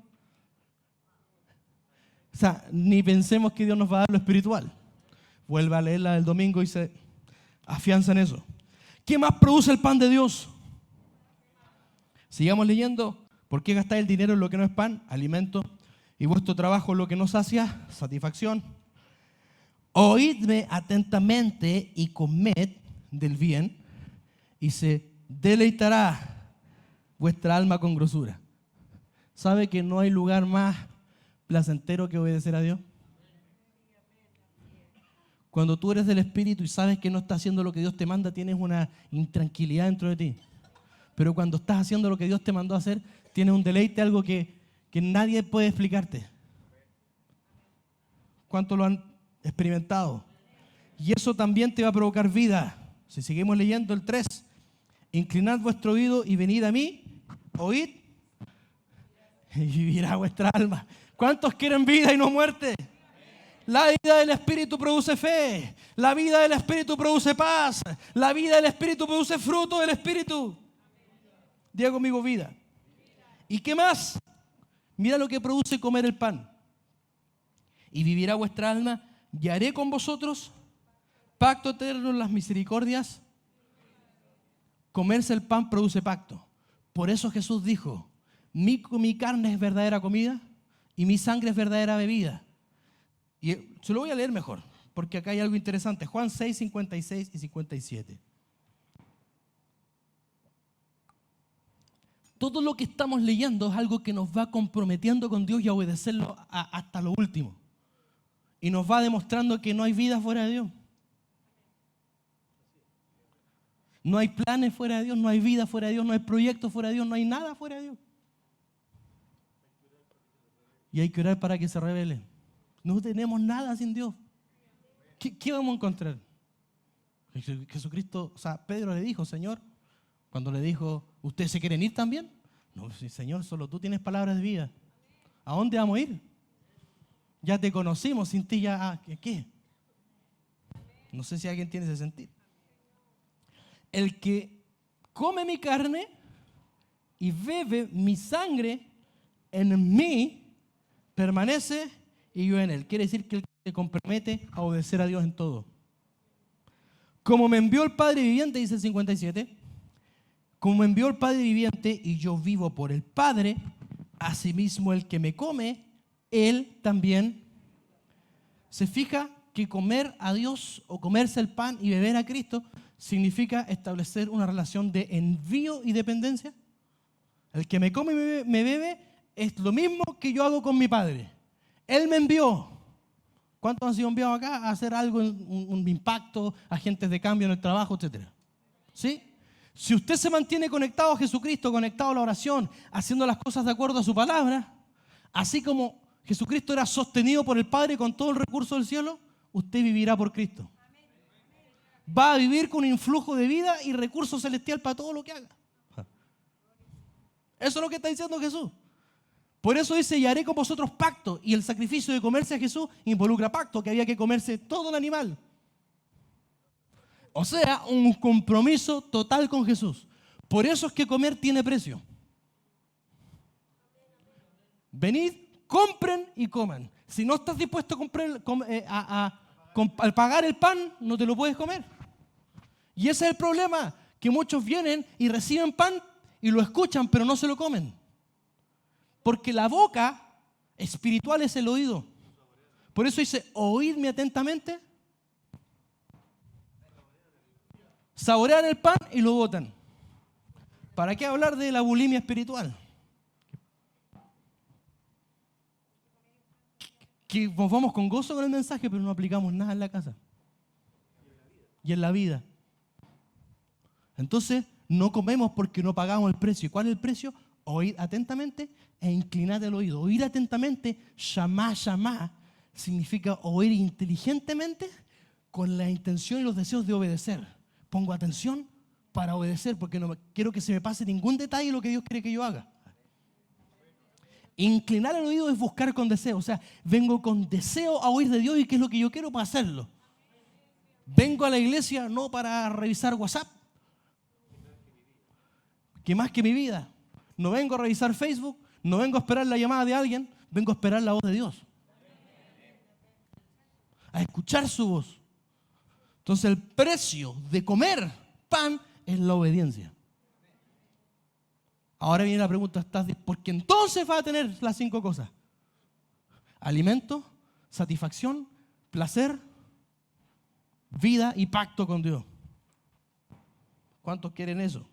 O sea, ni pensemos que Dios nos va a dar lo espiritual. Vuelve a leerla del domingo y se afianza en eso. ¿Qué más produce el pan de Dios? Sigamos leyendo. ¿Por qué gastáis el dinero en lo que no es pan, alimento, y vuestro trabajo en lo que no sacia, satisfacción? Oídme atentamente y comed del bien, y se deleitará vuestra alma con grosura. ¿Sabe que no hay lugar más placentero que obedecer a Dios? Cuando tú eres del Espíritu y sabes que no estás haciendo lo que Dios te manda, tienes una intranquilidad dentro de ti. Pero cuando estás haciendo lo que Dios te mandó a hacer, tienes un deleite, algo que nadie puede explicarte. ¿Cuántos lo han experimentado? Y eso también te va a provocar vida. Si seguimos leyendo el 3, inclinad vuestro oído y venid a mí, oíd, y vivirá vuestra alma. ¿Cuántos quieren vida y no muerte? La vida del Espíritu produce fe. La vida del Espíritu produce paz. La vida del Espíritu produce fruto del Espíritu. Diga conmigo, vida. ¿Y qué más? Mira lo que produce comer el pan. Y vivirá vuestra alma, y haré con vosotros pacto eterno en las misericordias. Comerse el pan produce pacto. Por eso Jesús dijo, mi carne es verdadera comida y mi sangre es verdadera bebida. Y se lo voy a leer mejor, porque acá hay algo interesante. Juan 6, 56 y 57. Todo lo que estamos leyendo es algo que nos va comprometiendo con Dios y a obedecerlo hasta lo último. Y nos va demostrando que no hay vida fuera de Dios. No hay planes fuera de Dios, no hay vida fuera de Dios, no hay proyectos fuera de Dios, no hay nada fuera de Dios. Y hay que orar para que se revele. No tenemos nada sin Dios. ¿Qué vamos a encontrar? Jesucristo, o sea, Pedro le dijo, Señor, cuando le dijo, ¿ustedes se quieren ir también? No, sí, Señor, solo tú tienes palabras de vida. ¿A dónde vamos a ir? Ya te conocimos, sin ti ya, ¿qué? No sé si alguien tiene ese sentir. El que come mi carne y bebe mi sangre, en mí permanece y yo en él. Quiere decir que él se compromete a obedecer a Dios en todo. Como me envió el Padre viviente, dice el 57, como me envió el Padre viviente y yo vivo por el Padre, asimismo el que me come, él también. ¿Se fija que comer a Dios o comerse el pan y beber a Cristo significa establecer una relación de envío y dependencia? El que me come y me bebe es lo mismo que yo hago con mi Padre. Él me envió. ¿Cuántos han sido enviados acá a hacer algo, un impacto, agentes de cambio en el trabajo, etcétera? ¿Sí? Si usted se mantiene conectado a Jesucristo, conectado a la oración, haciendo las cosas de acuerdo a su palabra, así como Jesucristo era sostenido por el Padre con todo el recurso del cielo, usted vivirá por Cristo. Va a vivir con un influjo de vida y recurso celestial para todo lo que haga. Eso es lo que está diciendo Jesús. Por eso dice, y haré con vosotros pacto. Y el sacrificio de comerse a Jesús involucra pacto, que había que comerse todo el animal. O sea, un compromiso total con Jesús. Por eso es que comer tiene precio. Venid, compren y coman. Si no estás dispuesto a, al pagar el pan, no te lo puedes comer. Y ese es el problema, que muchos vienen y reciben pan y lo escuchan, pero no se lo comen. Porque la boca espiritual es el oído. Por eso dice, oídme atentamente. Saborean el pan y lo botan. ¿Para qué hablar de la bulimia espiritual? Que nos vamos con gozo con el mensaje, pero no aplicamos nada en la casa y en la vida. Entonces, no comemos porque no pagamos el precio. ¿Y cuál es el precio? Oír atentamente e inclinar el oído. Oír atentamente, shamá, significa oír inteligentemente con la intención y los deseos de obedecer. Pongo atención para obedecer porque no quiero que se me pase ningún detalle de lo que Dios quiere que yo haga. Inclinar el oído es buscar con deseo. O sea, vengo con deseo a oír de Dios y qué es lo que yo quiero para hacerlo. Vengo a la iglesia no para revisar WhatsApp, que más que mi vida. No vengo a revisar Facebook, no vengo a esperar la llamada de alguien, vengo a esperar la voz de Dios. A escuchar su voz. Entonces el precio de comer pan es la obediencia. Ahora viene la pregunta, porque entonces vas a tener las 5 cosas. Alimento, satisfacción, placer, vida y pacto con Dios. ¿Cuántos quieren eso?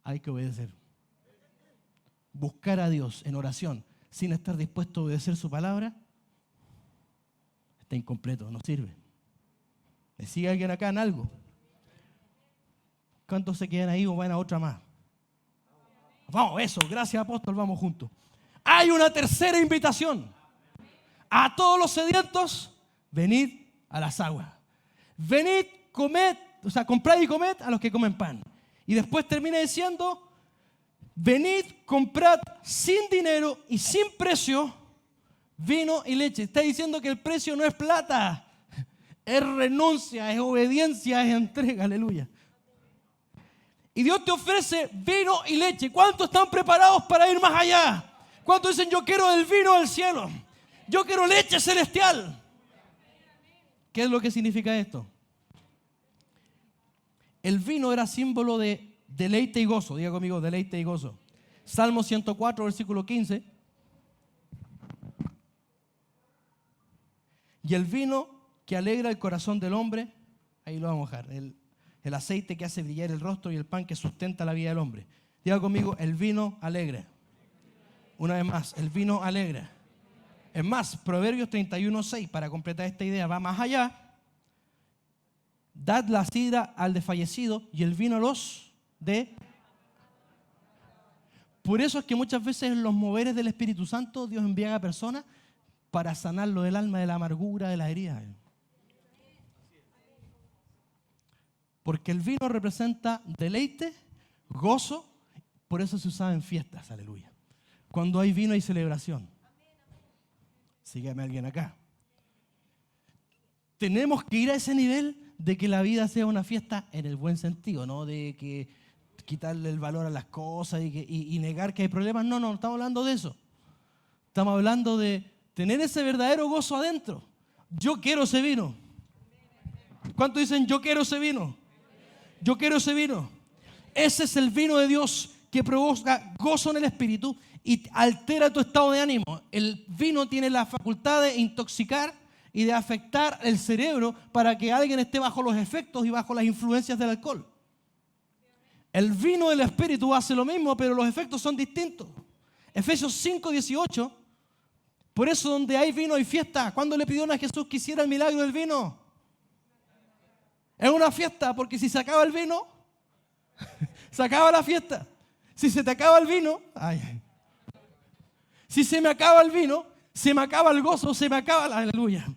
Hay que obedecer. Buscar a Dios en oración sin estar dispuesto a obedecer su palabra está incompleto, no sirve. ¿Me sigue alguien acá en algo? ¿Cuántos se quedan ahí o van a otra más? Vamos, eso, gracias apóstol, vamos juntos. Hay una tercera invitación. A todos los sedientos, venid a las aguas. Venid, comed, comprad y comed a los que comen pan. Y después termina diciendo, venid, comprad sin dinero y sin precio vino y leche. Está diciendo que el precio no es plata, es renuncia, es obediencia, es entrega, aleluya. Y Dios te ofrece vino y leche. ¿Cuántos están preparados para ir más allá? ¿Cuántos dicen, yo quiero el vino del cielo? Yo quiero leche celestial. ¿Qué es lo que significa esto? El vino era símbolo de deleite y gozo. Diga conmigo, deleite y gozo. Salmo 104, versículo 15. Y el vino que alegra el corazón del hombre, ahí lo vamos a dejar, el aceite que hace brillar el rostro y el pan que sustenta la vida del hombre. Diga conmigo, el vino alegra. Una vez más, el vino alegra. Es más, Proverbios 31:6, para completar esta idea, va más allá. Dad la sidra al desfallecido y el vino a los de... Por eso es que muchas veces en los moveres del Espíritu Santo Dios envía a personas para sanarlo del alma, de la amargura, de las heridas. Porque el vino representa deleite, gozo, por eso se usaba en fiestas, aleluya. Cuando hay vino hay celebración. Sígueme alguien acá. Tenemos que ir a ese nivel de que la vida sea una fiesta en el buen sentido, no de que quitarle el valor a las cosas y negar que hay problemas. No, no estamos hablando de eso. Estamos hablando de tener ese verdadero gozo adentro. Yo quiero ese vino. ¿Cuántos dicen yo quiero ese vino? Yo quiero ese vino. Ese es el vino de Dios que provoca gozo en el espíritu y altera tu estado de ánimo. El vino tiene la facultad de intoxicar y de afectar el cerebro para que alguien esté bajo los efectos y bajo las influencias del alcohol. El vino del espíritu hace lo mismo, pero los efectos son distintos. Efesios 5:18. Por eso donde hay vino hay fiesta. ¿Cuándo le pidieron a Jesús que hiciera el milagro del vino? Es una fiesta, porque si se acaba el vino, se acaba la fiesta. Si se te acaba el vino, si se me acaba el vino, se me acaba el gozo, se me acaba la aleluya.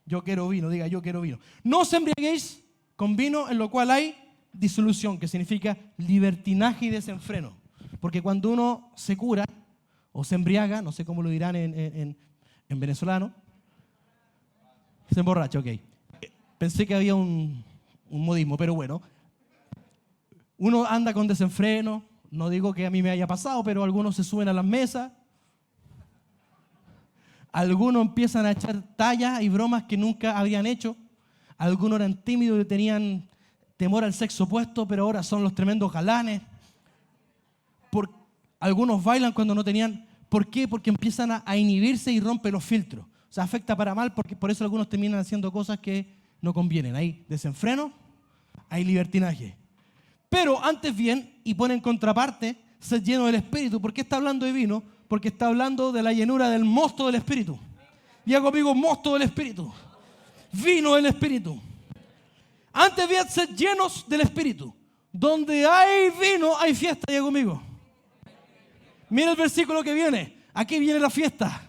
Yo quiero vino, diga yo quiero vino. No os embriaguéis con vino en lo cual hay disolución, que significa libertinaje y desenfreno. Porque cuando uno se cura o se embriaga, no sé cómo lo dirán en venezolano, se emborracha, ok. Pensé que había un modismo, pero bueno. Uno anda con desenfreno, No digo que a mí me haya pasado, pero algunos se suben a las mesas. Algunos empiezan a echar tallas y bromas que nunca habían hecho. Algunos eran tímidos y tenían temor al sexo opuesto, pero ahora son los tremendos galanes. Algunos bailan cuando no tenían. ¿Por qué? Porque empiezan a inhibirse y rompen los filtros. O sea, afecta para mal, porque por eso algunos terminan haciendo cosas que no convienen. Hay desenfreno, hay libertinaje. Pero antes bien, y pone en contraparte, ser lleno del Espíritu. ¿Por qué está hablando de vino? Porque está hablando de la llenura del mosto del Espíritu. Diga conmigo, mosto del Espíritu. Vino del Espíritu. Antes bien, ser llenos del Espíritu. Donde hay vino, hay fiesta. Diga conmigo. Mira el versículo que viene. Aquí viene la fiesta.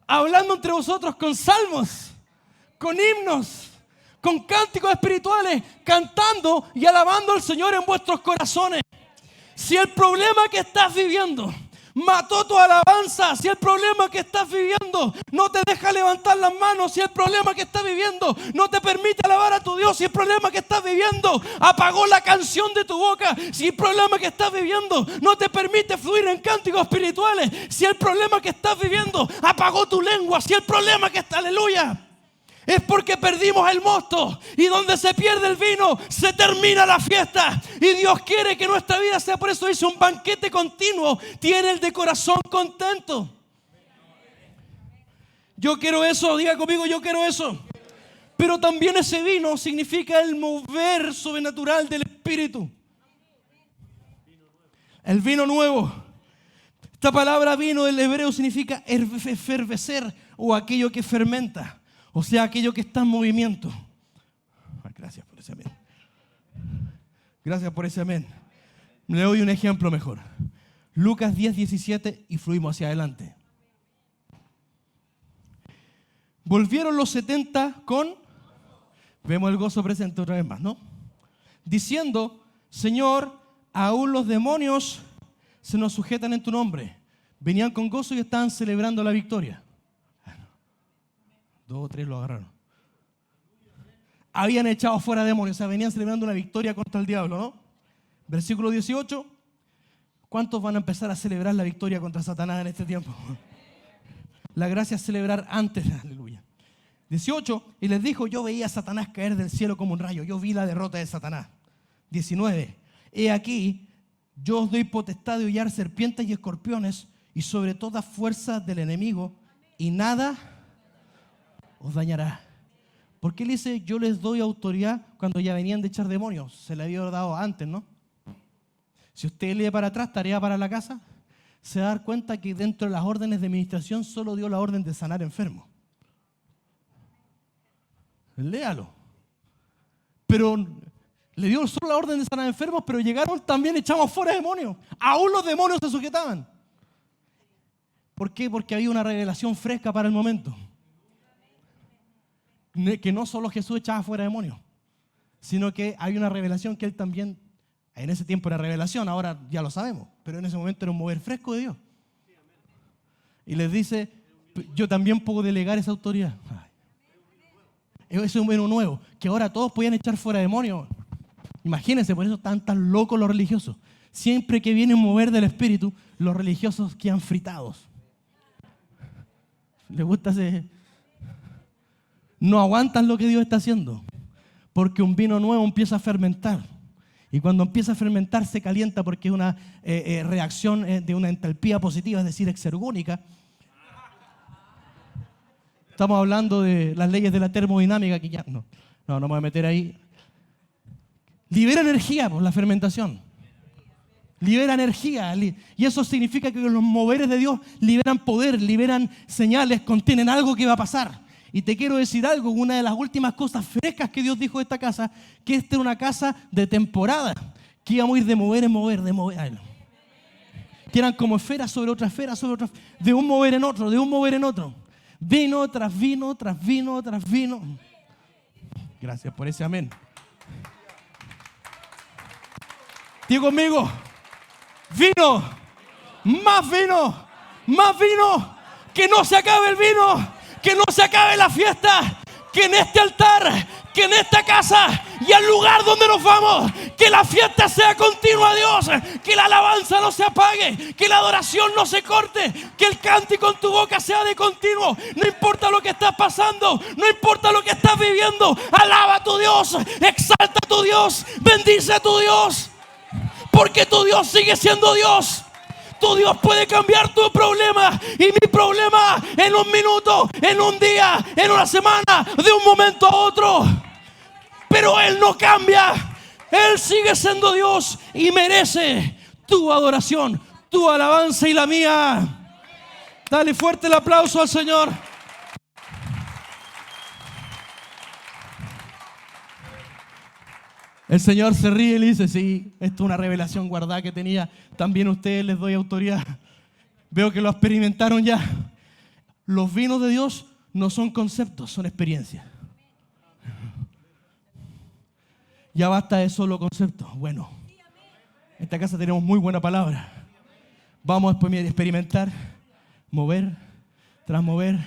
Hablando entre vosotros con salmos, con himnos, con cánticos espirituales, cantando y alabando al Señor en vuestros corazones. Si el problema que estás viviendo mató tu alabanza, si el problema que estás viviendo no te deja levantar las manos, si el problema que estás viviendo no te permite alabar a tu Dios, si el problema que estás viviendo apagó la canción de tu boca, si el problema que estás viviendo no te permite fluir en cánticos espirituales, si el problema que estás viviendo apagó tu lengua, si el problema que está, aleluya, es porque perdimos el mosto, y donde se pierde el vino se termina la fiesta, y Dios quiere que nuestra vida sea, por eso dice, un banquete continuo. Tiene el de corazón contento. Yo quiero eso, diga conmigo, yo quiero eso. Pero también ese vino significa el mover sobrenatural del Espíritu. El vino nuevo. Esta palabra vino del hebreo significa efervecer o aquello que fermenta. O sea, aquello que está en movimiento. Gracias por ese amén. Gracias por ese amén. Le doy un ejemplo mejor. Lucas 10:17 y fluimos hacia adelante. Volvieron los 70 con... Vemos el gozo presente otra vez más, ¿no? Diciendo, Señor, aún los demonios se nos sujetan en tu nombre. Venían con gozo y estaban celebrando la victoria. 2 o 3 lo agarraron. Habían echado fuera demonios, o sea, venían celebrando una victoria contra el diablo, ¿no? Versículo 18. ¿Cuántos van a empezar a celebrar la victoria contra Satanás en este tiempo? La gracia es celebrar antes, aleluya. 18. Y les dijo, yo veía a Satanás caer del cielo como un rayo. Yo vi la derrota de Satanás. 19. He aquí, yo os doy potestad de hollar serpientes y escorpiones y sobre toda fuerza del enemigo, y nada os dañará. ¿Por qué le dice yo les doy autoridad cuando ya venían de echar demonios? Se le había dado antes, ¿no? Si usted lee para atrás, tarea para la casa, se va a dar cuenta que dentro de las órdenes de administración solo dio la orden de sanar enfermos. Léalo. Pero le dio solo la orden de sanar enfermos, pero llegaron también, echamos fuera demonios. Aún los demonios se sujetaban. ¿Por qué? Porque había una revelación fresca para el momento. Que no solo Jesús echaba fuera demonios, sino que hay una revelación que Él también, en ese tiempo era revelación, ahora ya lo sabemos, pero en ese momento era un mover fresco de Dios. Y les dice, yo también puedo delegar esa autoridad. Eso es un vino nuevo, que ahora todos podían echar fuera demonios. Imagínense, por eso están tan locos los religiosos. Siempre que viene un mover del Espíritu, los religiosos quedan fritados. Les gusta ese... No aguantan lo que Dios está haciendo, porque un vino nuevo empieza a fermentar. Y cuando empieza a fermentar se calienta porque es una reacción de una entalpía positiva, es decir, exergónica. Estamos hablando de las leyes de la termodinámica, que ya no me voy a meter ahí. Libera energía por la fermentación. Libera energía. Y eso significa que los moveres de Dios liberan poder, liberan señales, contienen algo que va a pasar. Y te quiero decir algo, una de las últimas cosas frescas que Dios dijo de esta casa, que esta era una casa de temporada, que íbamos a ir de mover en mover, de mover. Que eran como esferas sobre otra esfera, sobre otra, de un mover en otro, de un mover en otro. Vino tras vino, tras vino, tras vino. Gracias por ese amén. Diga conmigo, vino, más vino, más vino, que no se acabe el vino. Que no se acabe la fiesta, que en este altar, que en esta casa y al lugar donde nos vamos, Que la fiesta sea continua, Dios. Que la alabanza no se apague. Que la adoración no se corte. Que el cántico en tu boca sea de continuo. No importa lo que estás pasando. No importa lo que estás viviendo. Alaba a tu Dios. Exalta a tu Dios. Bendice a tu Dios. Porque tu Dios sigue siendo Dios. Tu Dios puede cambiar tu problema y mi problema en un minuto, en un día, en una semana, de un momento a otro. Pero Él no cambia. Él sigue siendo Dios y merece tu adoración, tu alabanza y la mía. Dale fuerte el aplauso al Señor. El Señor se ríe y le dice, sí, esto es una revelación guardada que tenía. También a ustedes les doy autoridad. Veo que lo experimentaron ya. Los vinos de Dios no son conceptos, son experiencias. Ya basta de solo conceptos. Bueno, en esta casa tenemos muy buena palabra. Vamos a experimentar, mover, tras mover,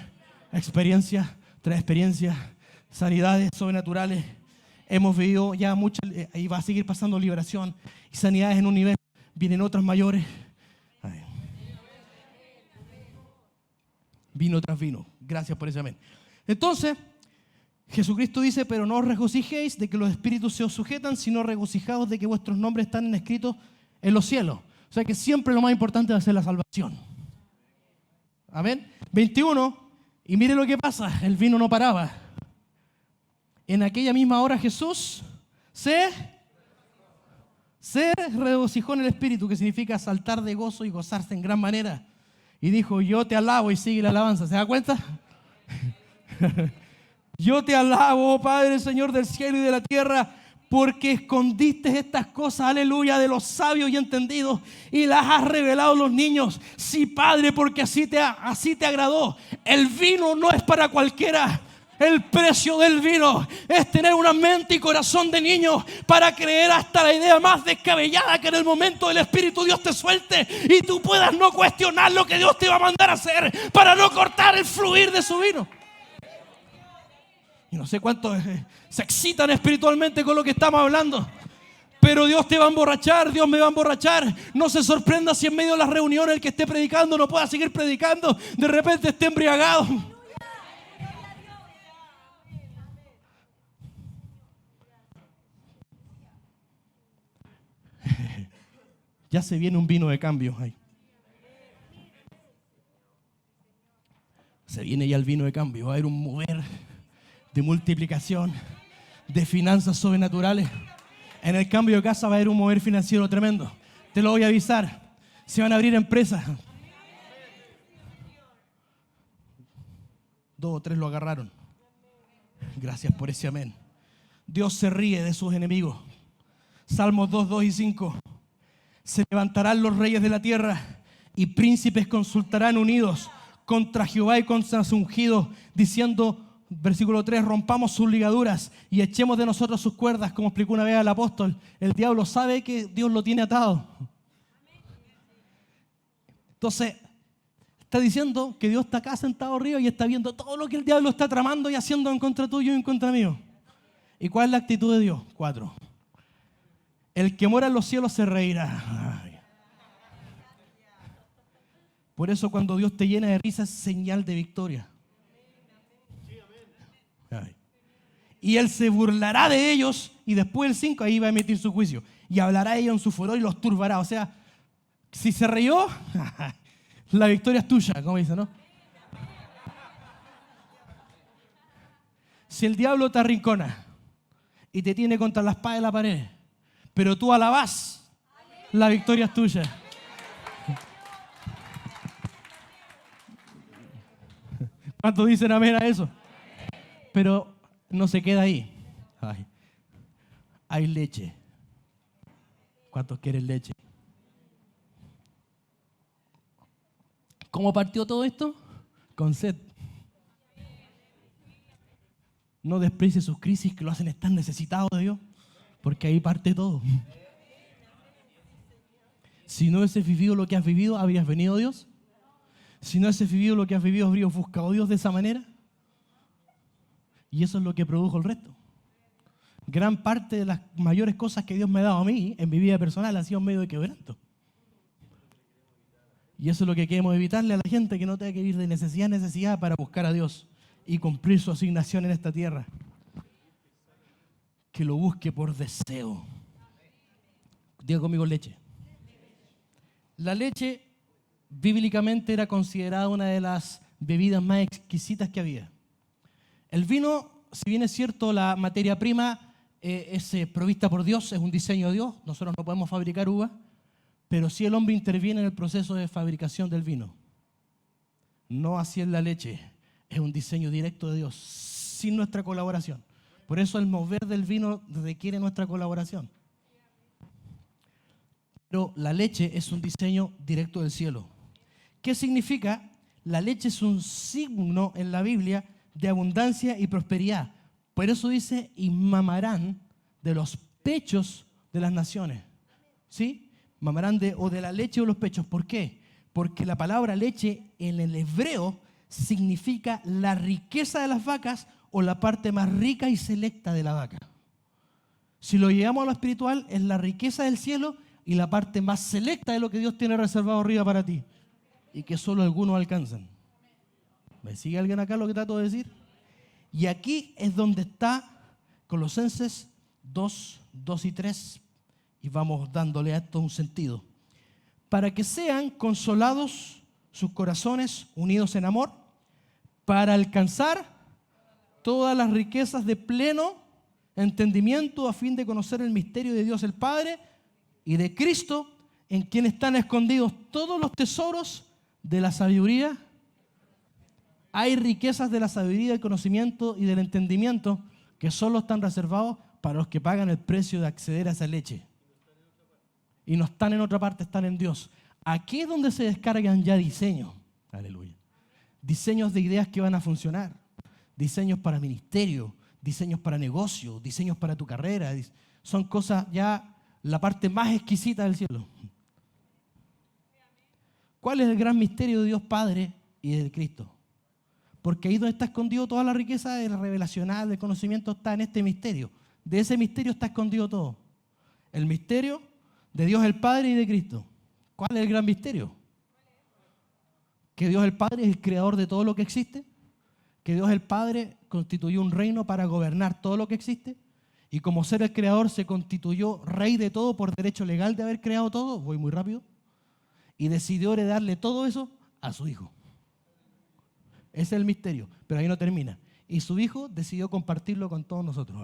experiencia tras experiencia, sanidades sobrenaturales. Hemos vivido ya muchas, y va a seguir pasando liberación y sanidades en un nivel. Vienen otras mayores. Ay. Vino tras vino. Gracias por ese amén. Entonces, Jesucristo dice, pero no os regocijéis de que los espíritus se os sujetan, sino regocijaos de que vuestros nombres están escritos en los cielos. O sea que siempre lo más importante va a ser la salvación. Amén. 21. Y mire lo que pasa. El vino no paraba. En aquella misma hora Jesús se regocijó en el Espíritu, que significa saltar de gozo y gozarse en gran manera. Y dijo, yo te alabo, y sigue la alabanza. ¿Se da cuenta? Yo te alabo, oh Padre, Señor del cielo y de la tierra, porque escondiste estas cosas, aleluya, de los sabios y entendidos y las has revelado a los niños. Sí, Padre, porque así te agradó. El vino no es para cualquiera. El precio del vino es tener una mente y corazón de niño para creer hasta la idea más descabellada que en el momento del Espíritu Dios te suelte y tú puedas no cuestionar lo que Dios te va a mandar a hacer para no cortar el fluir de su vino. Y no sé cuántos se excitan espiritualmente con lo que estamos hablando. Pero Dios te va a emborrachar, Dios me va a emborrachar. No se sorprenda si en medio de las reuniones el que esté predicando no pueda seguir predicando. De repente esté embriagado. Ya se viene un vino de cambio ahí. Se viene ya el vino de cambio. Va a haber un mover de multiplicación, de finanzas sobrenaturales. En el cambio de casa va a haber un mover financiero tremendo. Te lo voy a avisar. Se van a abrir empresas. 2 o 3 lo agarraron. Gracias por ese amén. Dios se ríe de sus enemigos. Salmos 2, 2 y 5. Se levantarán los reyes de la tierra y príncipes consultarán unidos contra Jehová y contra su ungido, diciendo, versículo 3, rompamos sus ligaduras y echemos de nosotros sus cuerdas, como explicó una vez el apóstol. El diablo sabe que Dios lo tiene atado. Entonces, está diciendo que Dios está acá sentado arriba y está viendo todo lo que el diablo está tramando y haciendo en contra tuyo y en contra mío. ¿Y cuál es la actitud de Dios? 4. El que mora en los cielos se reirá. Ay. Por eso cuando Dios te llena de risa es señal de victoria. Ay. Y Él se burlará de ellos y después el 5 ahí va a emitir su juicio. Y hablará a ellos en su furor y los turbará. O sea, si se rió, la victoria es tuya, como dice, ¿no? Si el diablo te arrincona y te tiene contra la espada de la pared, pero tú alabás, la victoria es tuya. ¿Cuántos dicen amén a eso? Pero no se queda ahí. Ay. Hay leche. ¿Cuántos quieren leche? ¿Cómo partió todo esto? Con sed. No desprecies sus crisis que lo hacen estar necesitados de Dios. Porque ahí parte todo. Si no hubieses vivido lo que has vivido, ¿habrías venido a Dios? Si no hubieses vivido lo que has vivido, ¿habrías buscado a Dios de esa manera? Y eso es lo que produjo el resto. Gran parte de las mayores cosas que Dios me ha dado a mí en mi vida personal ha sido en medio de quebranto. Y eso es lo que queremos evitarle a la gente, que no tenga que vivir de necesidad en necesidad para buscar a Dios y cumplir su asignación en esta tierra. Que lo busque por deseo. Diga conmigo leche. La leche bíblicamente era considerada una de las bebidas más exquisitas que había. El vino, si bien es cierto, la materia prima es provista por Dios, es un diseño de Dios. Nosotros no podemos fabricar uva, pero sí el hombre interviene en el proceso de fabricación del vino. No así en la leche, es un diseño directo de Dios, sin nuestra colaboración. Por eso el mover del vino requiere nuestra colaboración. Pero la leche es un diseño directo del cielo. ¿Qué significa? La leche es un signo en la Biblia de abundancia y prosperidad. Por eso dice, y mamarán de los pechos de las naciones. ¿Sí? Mamarán de la leche o los pechos. ¿Por qué? Porque la palabra leche en el hebreo significa la riqueza de las vacas o la parte más rica y selecta de la vaca. Si lo llevamos a lo espiritual, es la riqueza del cielo y la parte más selecta de lo que Dios tiene reservado arriba para ti. Y que solo algunos alcanzan. ¿Me sigue alguien acá lo que trato de decir? Y aquí es donde está Colosenses 2, 2 y 3. Y vamos dándole a esto un sentido. Para que sean consolados sus corazones unidos en amor, para alcanzar todas las riquezas de pleno entendimiento a fin de conocer el misterio de Dios el Padre y de Cristo, en quien están escondidos todos los tesoros de la sabiduría. Hay riquezas de la sabiduría, del conocimiento y del entendimiento que solo están reservados para los que pagan el precio de acceder a esa leche. Y no están en otra parte, están en Dios. Aquí es donde se descargan ya diseños. Aleluya. Diseños de ideas que van a funcionar. Diseños para ministerio, diseños para negocio, diseños para tu carrera. Son cosas ya la parte más exquisita del cielo. ¿Cuál es el gran misterio de Dios Padre y de Cristo? Porque ahí donde está escondido toda la riqueza de la revelacional, del conocimiento, está en este misterio. De ese misterio está escondido todo. El misterio de Dios el Padre y de Cristo. ¿Cuál es el gran misterio? Que Dios el Padre es el creador de todo lo que existe. Que Dios el Padre constituyó un reino para gobernar todo lo que existe. Y como ser el creador se constituyó rey de todo por derecho legal de haber creado todo. Voy muy rápido. Y decidió heredarle todo eso a su Hijo. Ese es el misterio, pero ahí no termina. Y su Hijo decidió compartirlo con todos nosotros.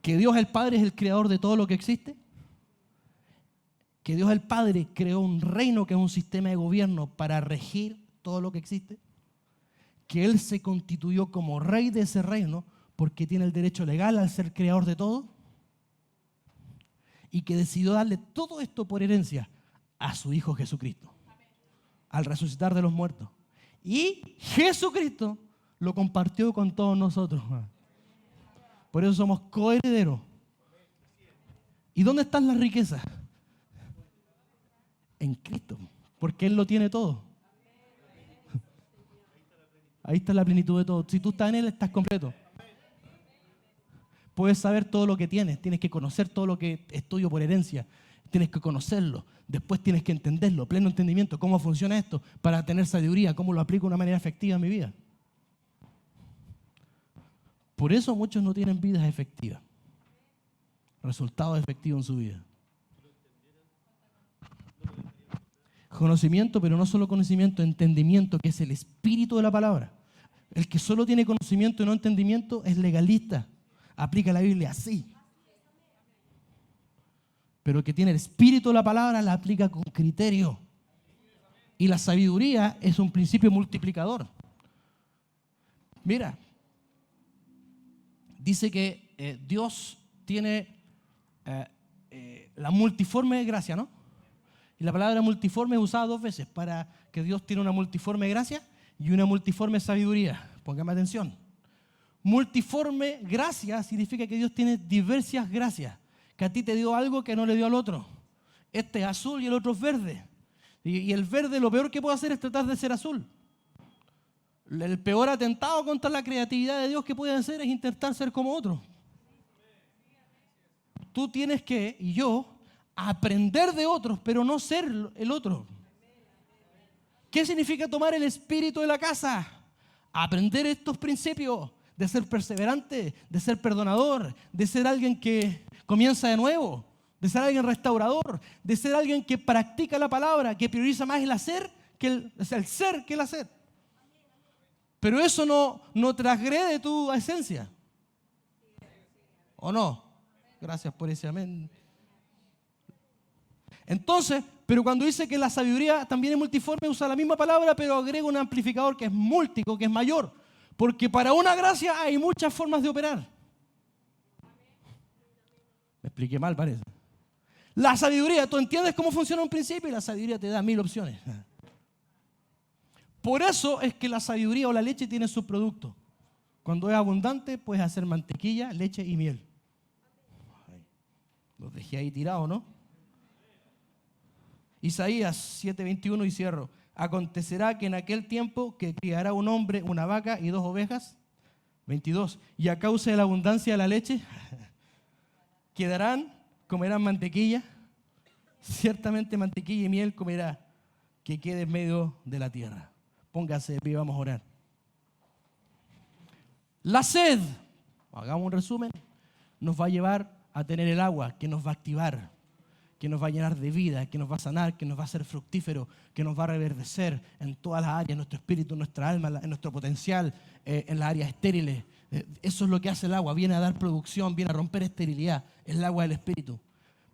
Que Dios el Padre es el creador de todo lo que existe. Que Dios el Padre creó un reino que es un sistema de gobierno para regir todo lo que existe. Que Él se constituyó como rey de ese reino porque tiene el derecho legal al ser creador de todo. Y que decidió darle todo esto por herencia a su Hijo Jesucristo, al resucitar de los muertos. Y Jesucristo lo compartió con todos nosotros. Por eso somos coherederos. ¿Y dónde están las riquezas? En Cristo, porque Él lo tiene todo. Ahí está la plenitud de todo. Si tú estás en Él, estás completo. Puedes saber todo lo que tienes que conocer todo lo que es tuyo por herencia, tienes que conocerlo, después tienes que entenderlo, pleno entendimiento, cómo funciona esto, para tener sabiduría, cómo lo aplico de una manera efectiva en mi vida. Por eso muchos no tienen vidas efectivas, resultados efectivos en su vida. Conocimiento, pero no solo conocimiento, entendimiento, que es el espíritu de la palabra. El que solo tiene conocimiento y no entendimiento es legalista. Aplica la Biblia así. Pero el que tiene el espíritu de la palabra la aplica con criterio. Y la sabiduría es un principio multiplicador. Mira, dice que Dios tiene la multiforme gracia, ¿no? Y la palabra multiforme es usada 2 veces para que Dios tiene una multiforme gracia y una multiforme sabiduría. Póngame atención. Multiforme gracia significa que Dios tiene diversas gracias, que a ti te dio algo que no le dio al otro. Este es azul y el otro es verde. Y el verde lo peor que puede hacer es tratar de ser azul. El peor atentado contra la creatividad de Dios que puede hacer es intentar ser como otro. Tú tienes que, y yo, aprender de otros, pero no ser el otro. ¿Qué significa tomar el espíritu de la casa? Aprender estos principios de ser perseverante, de ser perdonador, de ser alguien que comienza de nuevo, de ser alguien restaurador, de ser alguien que practica la palabra, que prioriza más el hacer que el ser que el hacer. Pero eso no transgrede tu esencia. ¿O no? Gracias por ese amén. Entonces, pero cuando dice que la sabiduría también es multiforme, usa la misma palabra, pero agrega un amplificador que es múltico, que es mayor. Porque para una gracia hay muchas formas de operar. Me expliqué mal, parece. La sabiduría, tú entiendes cómo funciona un principio y la sabiduría te da 1000 opciones. Por eso es que la sabiduría o la leche tiene su producto. Cuando es abundante, puedes hacer mantequilla, leche y miel. Los dejé ahí tirados, ¿no? Isaías 7:21 y cierro. Acontecerá que en aquel tiempo que criará un hombre una vaca y 2 ovejas. 22. Y a causa de la abundancia de la leche, comerán mantequilla. Ciertamente mantequilla y miel comerá, que quede en medio de la tierra. Póngase de pie, vamos a orar. La sed, hagamos un resumen, nos va a llevar a tener el agua que nos va a activar, que nos va a llenar de vida, que nos va a sanar, que nos va a hacer fructífero, que nos va a reverdecer en todas las áreas, en nuestro espíritu, en nuestra alma, en nuestro potencial, en las áreas estériles. Eso es lo que hace el agua, viene a dar producción, viene a romper esterilidad, es el agua del espíritu.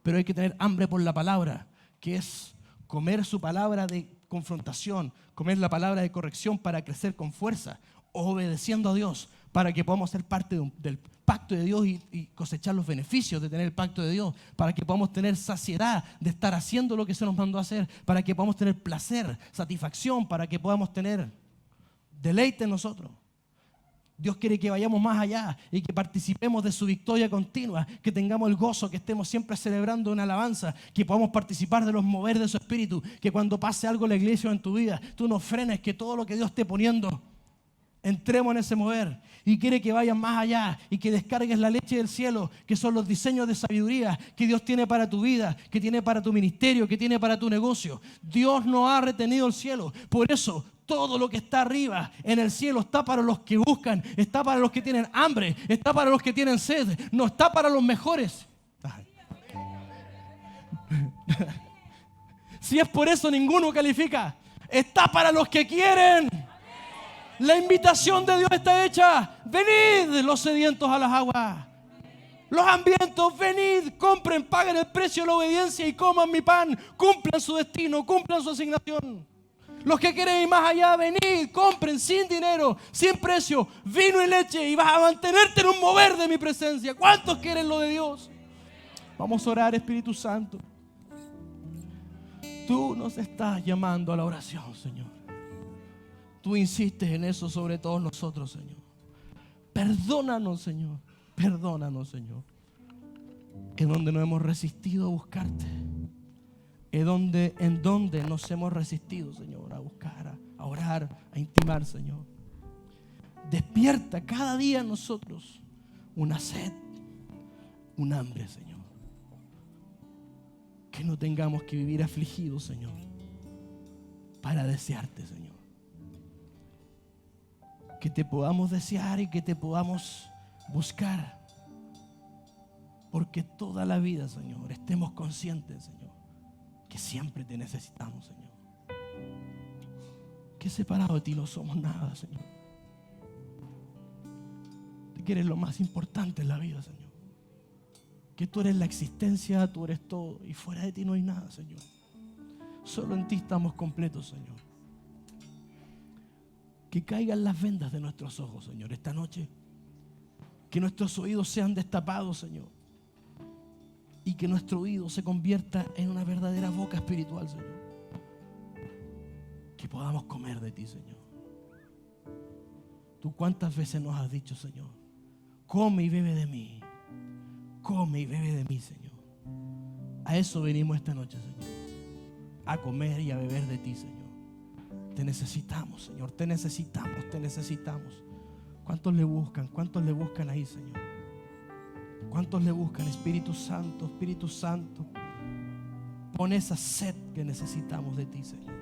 Pero hay que tener hambre por la palabra, que es comer su palabra de confrontación, comer la palabra de corrección para crecer con fuerza, obedeciendo a Dios, para que podamos ser parte del pacto de Dios y cosechar los beneficios de tener el pacto de Dios, para que podamos tener saciedad de estar haciendo lo que se nos mandó a hacer, para que podamos tener placer, satisfacción, para que podamos tener deleite en nosotros. Dios quiere que vayamos más allá y que participemos de su victoria continua, que tengamos el gozo, que estemos siempre celebrando una alabanza, que podamos participar de los mover de su espíritu, que cuando pase algo en la iglesia o en tu vida, tú no frenes, que todo lo que Dios esté poniendo, entremos en ese mover. Y quiere que vayan más allá y que descargues la leche del cielo, que son los diseños de sabiduría que Dios tiene para tu vida, que tiene para tu ministerio, que tiene para tu negocio. Dios no ha retenido el cielo. Por eso, todo lo que está arriba en el cielo está para los que buscan, está para los que tienen hambre, está para los que tienen sed, no está para los mejores. Si es por eso, ninguno califica. Está para los que quieren. La invitación de Dios está hecha. Venid los sedientos a las aguas. Los hambrientos, venid, compren, paguen el precio de la obediencia y coman mi pan. Cumplan su destino, cumplan su asignación. Los que quieren ir más allá, venid, compren sin dinero, sin precio, vino y leche y vas a mantenerte en un mover de mi presencia. ¿Cuántos quieren lo de Dios? Vamos a orar, Espíritu Santo. Tú nos estás llamando a la oración, Señor. Tú insistes en eso sobre todos nosotros, Señor. Perdónanos, Señor. Perdónanos, Señor. En donde nos hemos resistido a buscarte. En donde nos hemos resistido, Señor, a buscar, a orar, a intimar, Señor. Despierta cada día en nosotros una sed, un hambre, Señor. Que no tengamos que vivir afligidos, Señor, para desearte, Señor. Que te podamos desear y que te podamos buscar. Porque toda la vida, Señor, estemos conscientes, Señor, que siempre te necesitamos, Señor. Que separado de ti no somos nada, Señor. Te quieres lo más importante en la vida, Señor. Que tú eres la existencia, tú eres todo y fuera de ti no hay nada, Señor. Solo en ti estamos completos, Señor. Que caigan las vendas de nuestros ojos, Señor, esta noche. Que nuestros oídos sean destapados, Señor. Y que nuestro oído se convierta en una verdadera boca espiritual, Señor. Que podamos comer de ti, Señor. Tú cuántas veces nos has dicho, Señor, come y bebe de mí. Come y bebe de mí, Señor. A eso venimos esta noche, Señor. A comer y a beber de ti, Señor. Te necesitamos, Señor, te necesitamos, te necesitamos. ¿Cuántos le buscan? ¿Cuántos le buscan ahí, Señor? ¿Cuántos le buscan? Espíritu Santo, Espíritu Santo, pon esa sed que necesitamos de ti, Señor.